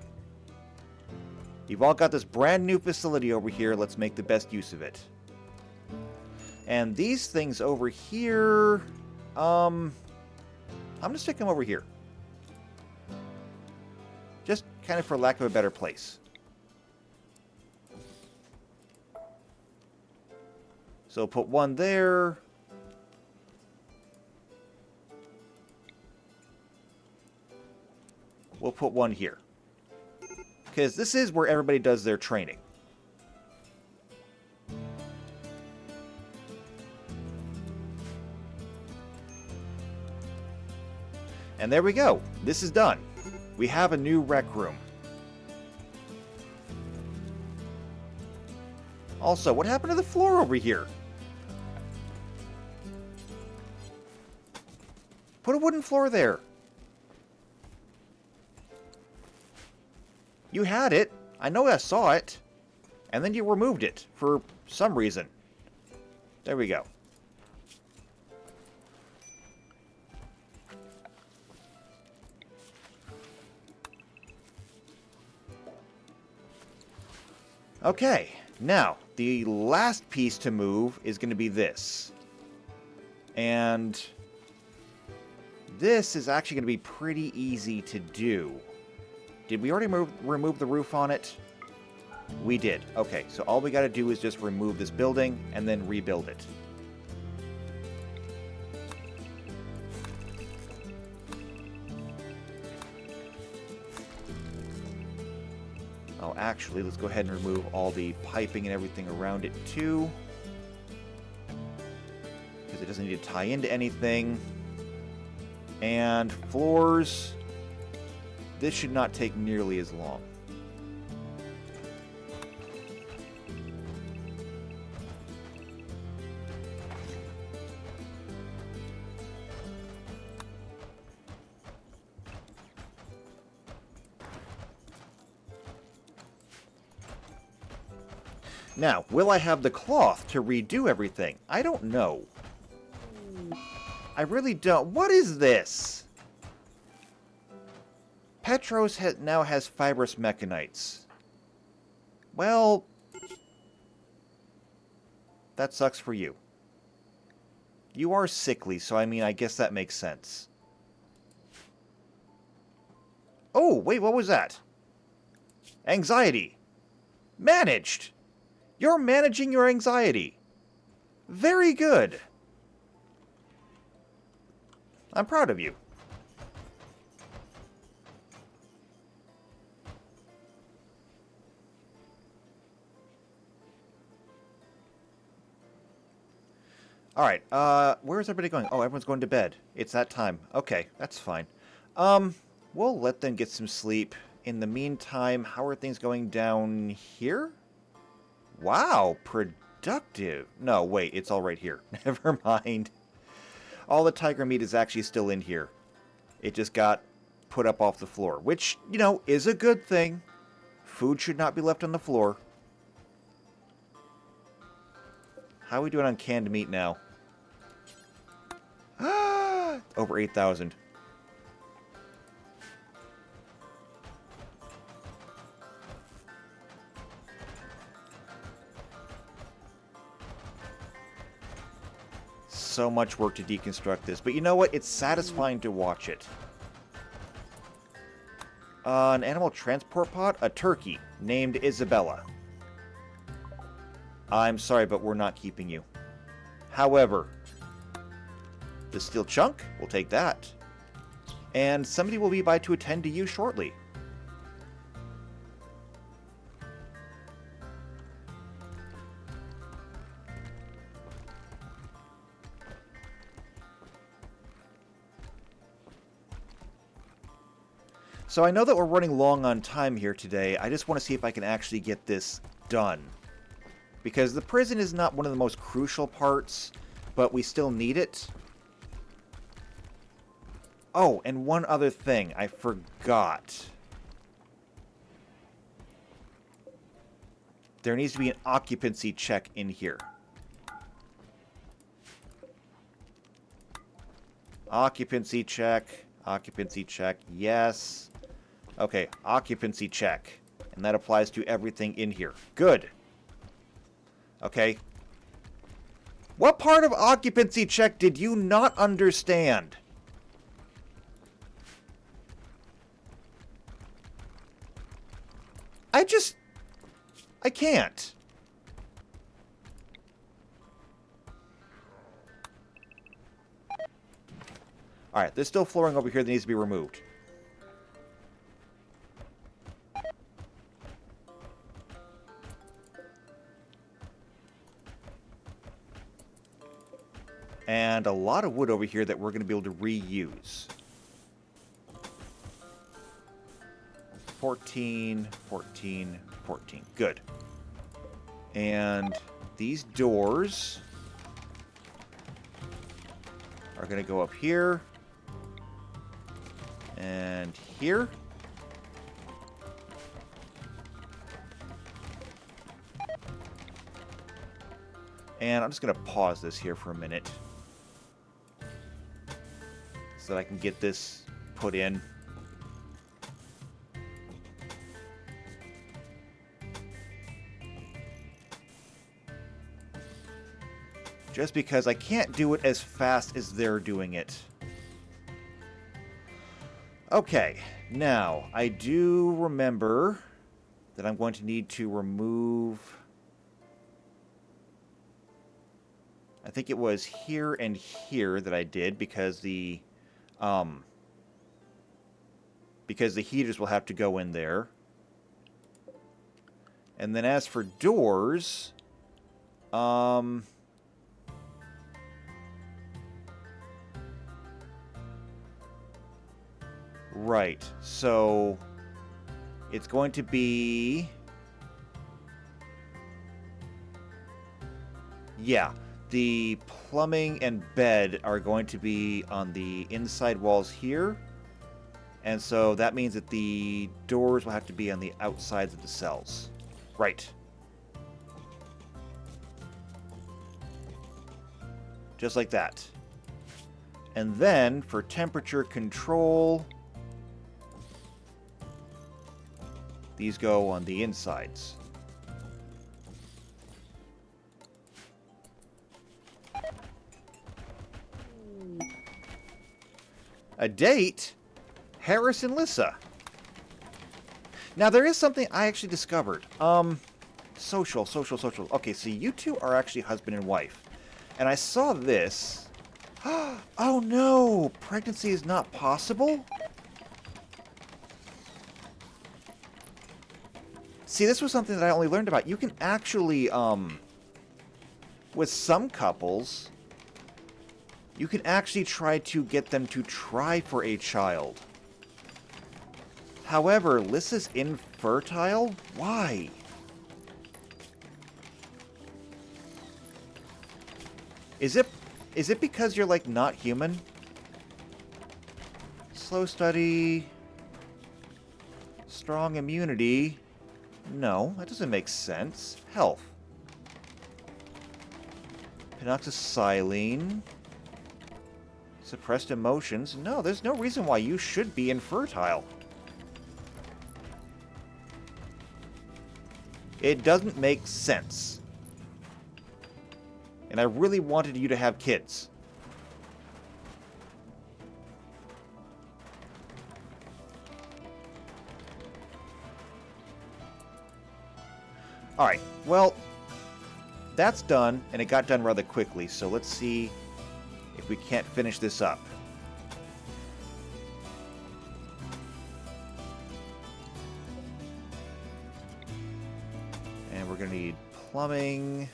You've all got this brand new facility over here. Let's make the best use of it. And these things over here... I'm going to stick them over here. Just kind of for lack of a better place. So put one there. We'll put one here. Because this is where everybody does their training. And there we go. This is done. We have a new rec room. Also, what happened to the floor over here? Put a wooden floor there. You had it. I know I saw it. And then you removed it for some reason. There we go. Okay, now, the last piece to move is going to be this. And this is actually going to be pretty easy to do. Did we already remove the roof on it? We did. Okay, so all we got to do is just remove this building and then rebuild it. Oh, actually, let's go ahead and remove all the piping and everything around it, too. Because it doesn't need to tie into anything. And floors. This should not take nearly as long. Now, will I have the cloth to redo everything? I don't know. I really don't. What is this? Petros now has fibrous mechanites. Well, that sucks for you. You are sickly, so I mean, I guess that makes sense. Oh, wait, what was that? Anxiety. Managed. You're managing your anxiety. Very good. I'm proud of you. Alright, where's everybody going? Oh, everyone's going to bed. It's that time. Okay, that's fine. We'll let them get some sleep. In the meantime, how are things going down here? Wow, productive. No, wait, it's all right here. Never mind. All the tiger meat is actually still in here. It just got put up off the floor, which, you know, is a good thing. Food should not be left on the floor. How are we doing on canned meat now? Over 8,000. So much work to deconstruct this, but you know what? It's satisfying to watch it. An animal transport pod? A turkey named Isabella. I'm sorry, but we're not keeping you. However, the steel chunk, we'll take that. And somebody will be by to attend to you shortly. So I know that we're running long on time here today. I just want to see if I can actually get this done. Because the prison is not one of the most crucial parts, but we still need it. Oh, and one other thing I forgot. there needs to be an occupancy check in here. Occupancy check. Occupancy check. Yes. Okay, occupancy check. And that applies to everything in here. Good. Okay. What part of occupancy check did you not understand? I can't. Alright, there's still flooring over here that needs to be removed. And a lot of wood over here that we're going to be able to reuse. 14, 14, 14. Good. And these doors are going to go up here. And here. And I'm just going to pause this here for a minute, so that I can get this put in. Just because I can't do it as fast as they're doing it. Okay, now, I do remember that I'm going to need to remove... I think it was here and here that I did, because the heaters will have to go in there. And then as for doors... Right, so it's going to be... Yeah, the plumbing and bed are going to be on the inside walls here. And so that means that the doors will have to be on the outsides of the cells. Right. Just like that. And then, for temperature control... These go on the insides. A date? Harris and Lissa. Now, there is something I actually discovered. Social. Okay, so you two are actually husband and wife. And I saw this. Oh no! Pregnancy is not possible? See, this was something that I only learned about. You can actually, with some couples, you can actually try to get them to try for a child. However, Lissa's infertile? Why? Is it because you're, like, not human? Slow study. Strong immunity. No, that doesn't make sense. Health. Penoxysilene. Suppressed emotions. No, there's no reason why you should be infertile. It doesn't make sense. And I really wanted you to have kids. Alright, well, that's done, and it got done rather quickly, so let's see if we can't finish this up. And we're going to need plumbing.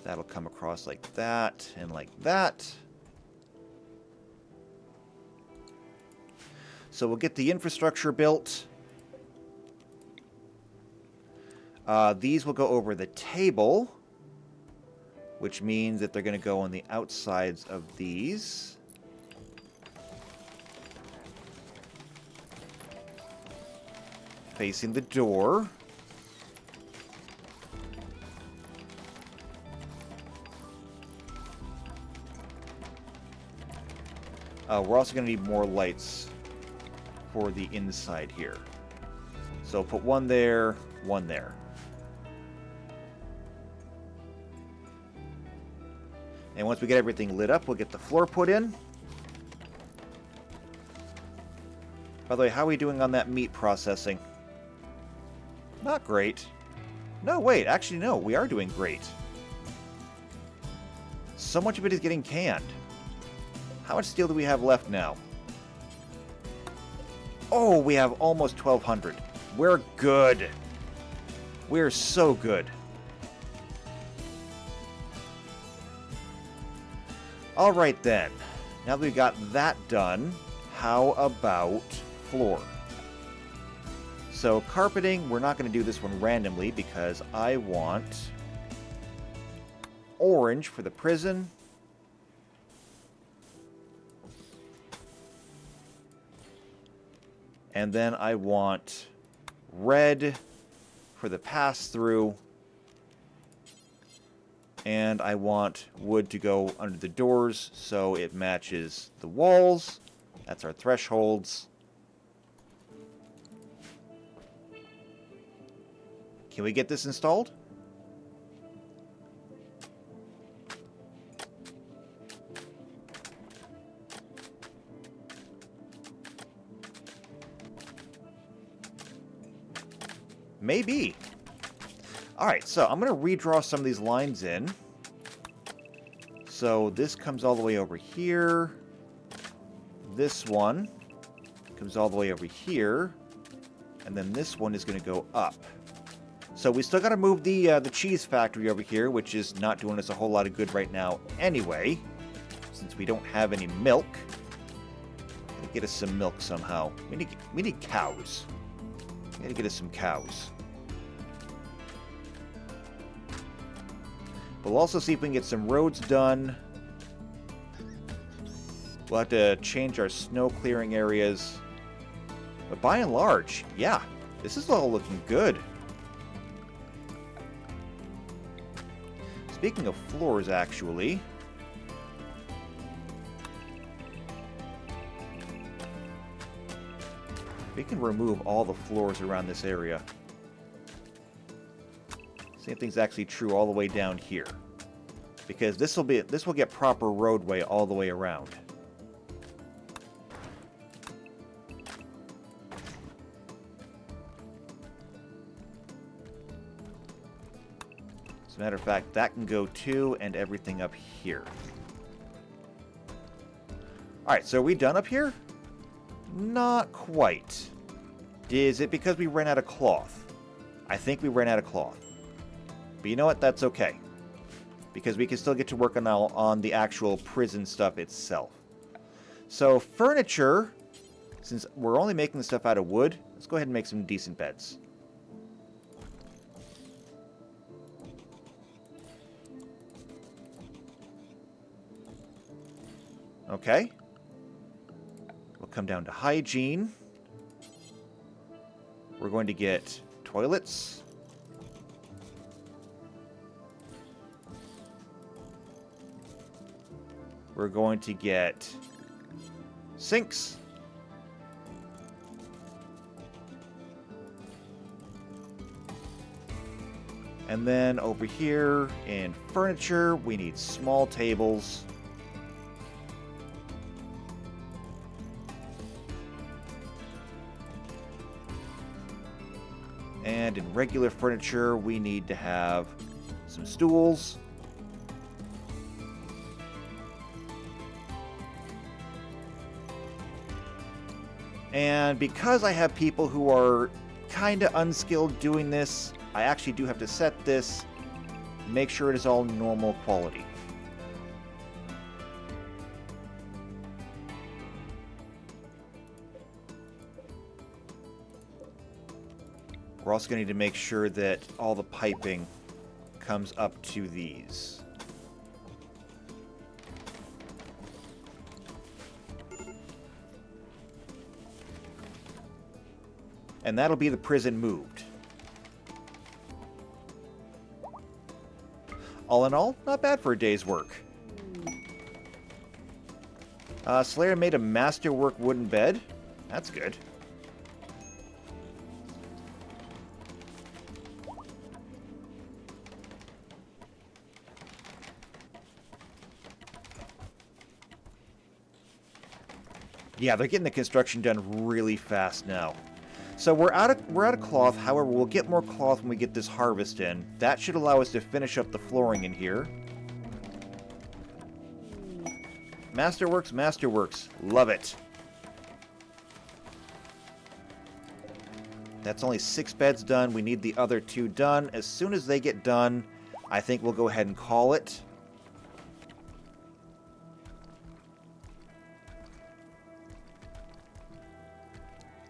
That'll come across like that, and like that. So we'll get the infrastructure built. These will go over the table, which means that they're going to go on the outsides of these. facing the door. We're also going to need more lights for the inside here. So put one there, one there. And once we get everything lit up, we'll get the floor put in. By the way, how are we doing on that meat processing? Not great. No, wait, actually no, we are doing great. So much of it is getting canned. How much steel do we have left now? Oh, we have almost 1,200. We're good. We're so good. Alright then. Now that we got that done, how about floor? So carpeting, we're not going to do this one randomly because I want orange for the prison. And then I want red for the pass-through. And I want wood to go under the doors so it matches the walls. That's our thresholds. Can we get this installed? Maybe. Alright, so I'm going to redraw some of these lines in. So this comes all the way over here. This one comes all the way over here. And then this one is going to go up. So we still got to move the cheese factory over here, which is not doing us a whole lot of good right now anyway, since we don't have any milk. Gotta get us some milk somehow. We need cows. We gotta get us some cows. We'll also see if we can get some roads done. We'll have to change our snow clearing areas. But by and large, yeah, this is all looking good. Speaking of floors, actually, we can remove all the floors around this area. Same thing's actually true all the way down here, because this will get proper roadway all the way around. As a matter of fact, that can go too, and everything up here. Alright, so are we done up here? Not quite. Is it because we ran out of cloth? I think we ran out of cloth. But you know what? That's okay. Because we can still get to work on the actual prison stuff itself. So, furniture, since we're only making the stuff out of wood, let's go ahead and make some decent beds. Okay. We'll come down to hygiene. We're going to get toilets. We're going to get sinks. And then over here in furniture, we need small tables. And in regular furniture, we need to have some stools. And because I have people who are kind of unskilled doing this, I actually do have to set this, make sure it is all normal quality. We're also going to need to make sure that all the piping comes up to these. And that'll be the prison moved. All in all, not bad for a day's work. Slayer made a masterwork wooden bed. That's good. Yeah, they're getting the construction done really fast now. So we're out of cloth. However, we'll get more cloth when we get this harvest in. That should allow us to finish up the flooring in here. Masterworks, Masterworks. Love it. That's only 6 beds done. We need the other 2 done. As soon as they get done, I think we'll go ahead and call it.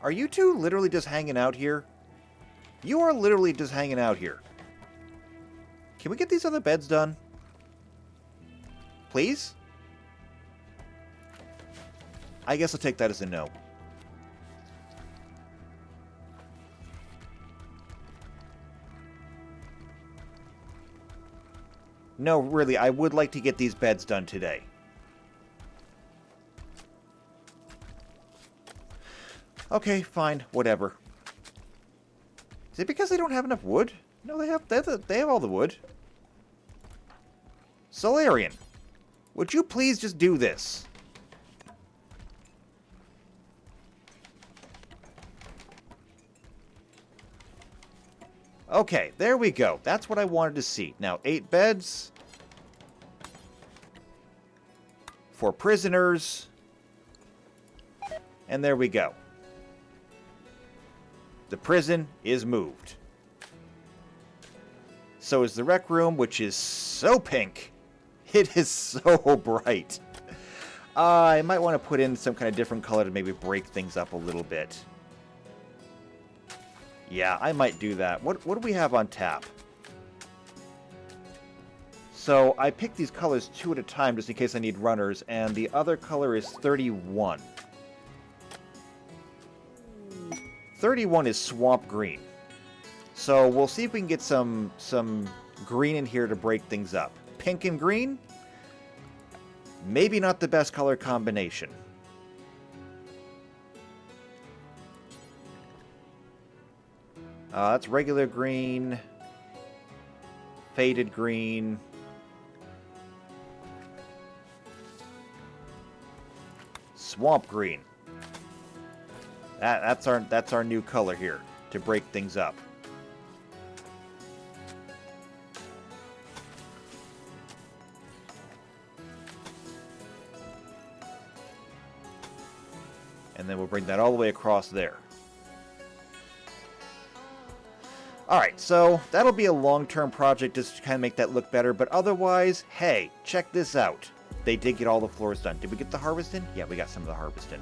Are you two literally just hanging out here? You are literally just hanging out here. Can we get these other beds done? Please? I guess I'll take that as a no. No, really, I would like to get these beds done today. Okay, fine, whatever. Is it because they don't have enough wood? No, they have all the wood. Solarian, would you please just do this? Okay, there we go. That's what I wanted to see. Now, 8 beds. 4 prisoners. And there we go. The prison is moved. So is the rec room, which is so pink. It is so bright. I might want to put in some kind of different color to maybe break things up a little bit. Yeah, I might do that. What do we have on tap? So I picked these colors 2 at a time just in case I need runners, and the other color is 31. 31 is swamp green. So we'll see if we can get some green in here to break things up. Pink and green? Maybe not the best color combination. That's regular green, faded green, swamp green. That's our new color here to break things up. And then we'll bring that all the way across there. Alright, so that'll be a long-term project just to kind of make that look better, but otherwise, hey, check this out. They did get all the floors done. Did we get the harvest in? Yeah, we got some of the harvest in.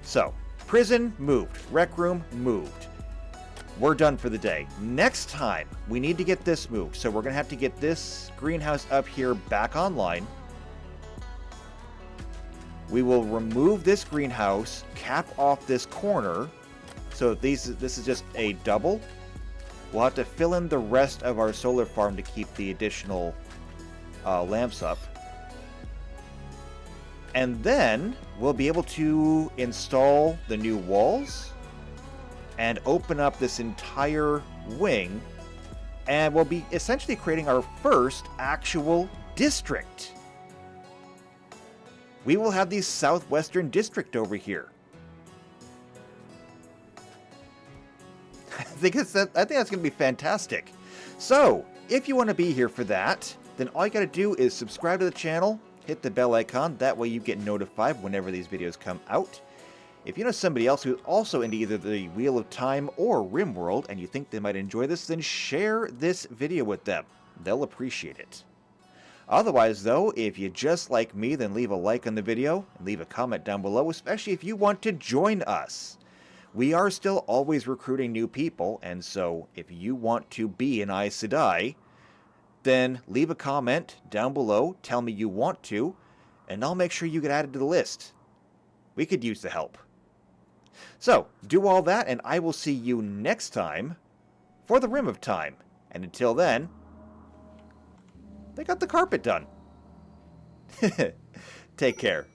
So, prison moved. Rec room moved. We're done for the day. Next time, we need to get this moved. So we're going to have to get this greenhouse up here back online. We will remove this greenhouse, cap off this corner. So this is just a double. We'll have to fill in the rest of our solar farm to keep the additional lamps up. And then we'll be able to install the new walls and open up this entire wing. And we'll be essentially creating our first actual district. We will have the southwestern district over here. I think that's going to be fantastic. So, if you want to be here for that, then all you got to do is subscribe to the channel, hit the bell icon, that way you get notified whenever these videos come out. If you know somebody else who's also into either the Wheel of Time or RimWorld and you think they might enjoy this, then share this video with them. They'll appreciate it. Otherwise, though, if you just like me, then leave a like on the video and leave a comment down below, especially if you want to join us. We are still always recruiting new people, and so if you want to be an Aes Sedai, then leave a comment down below, tell me you want to, and I'll make sure you get added to the list. We could use the help. So, do all that, and I will see you next time for the Rim of Time. And until then, they got the carpet done. Take care.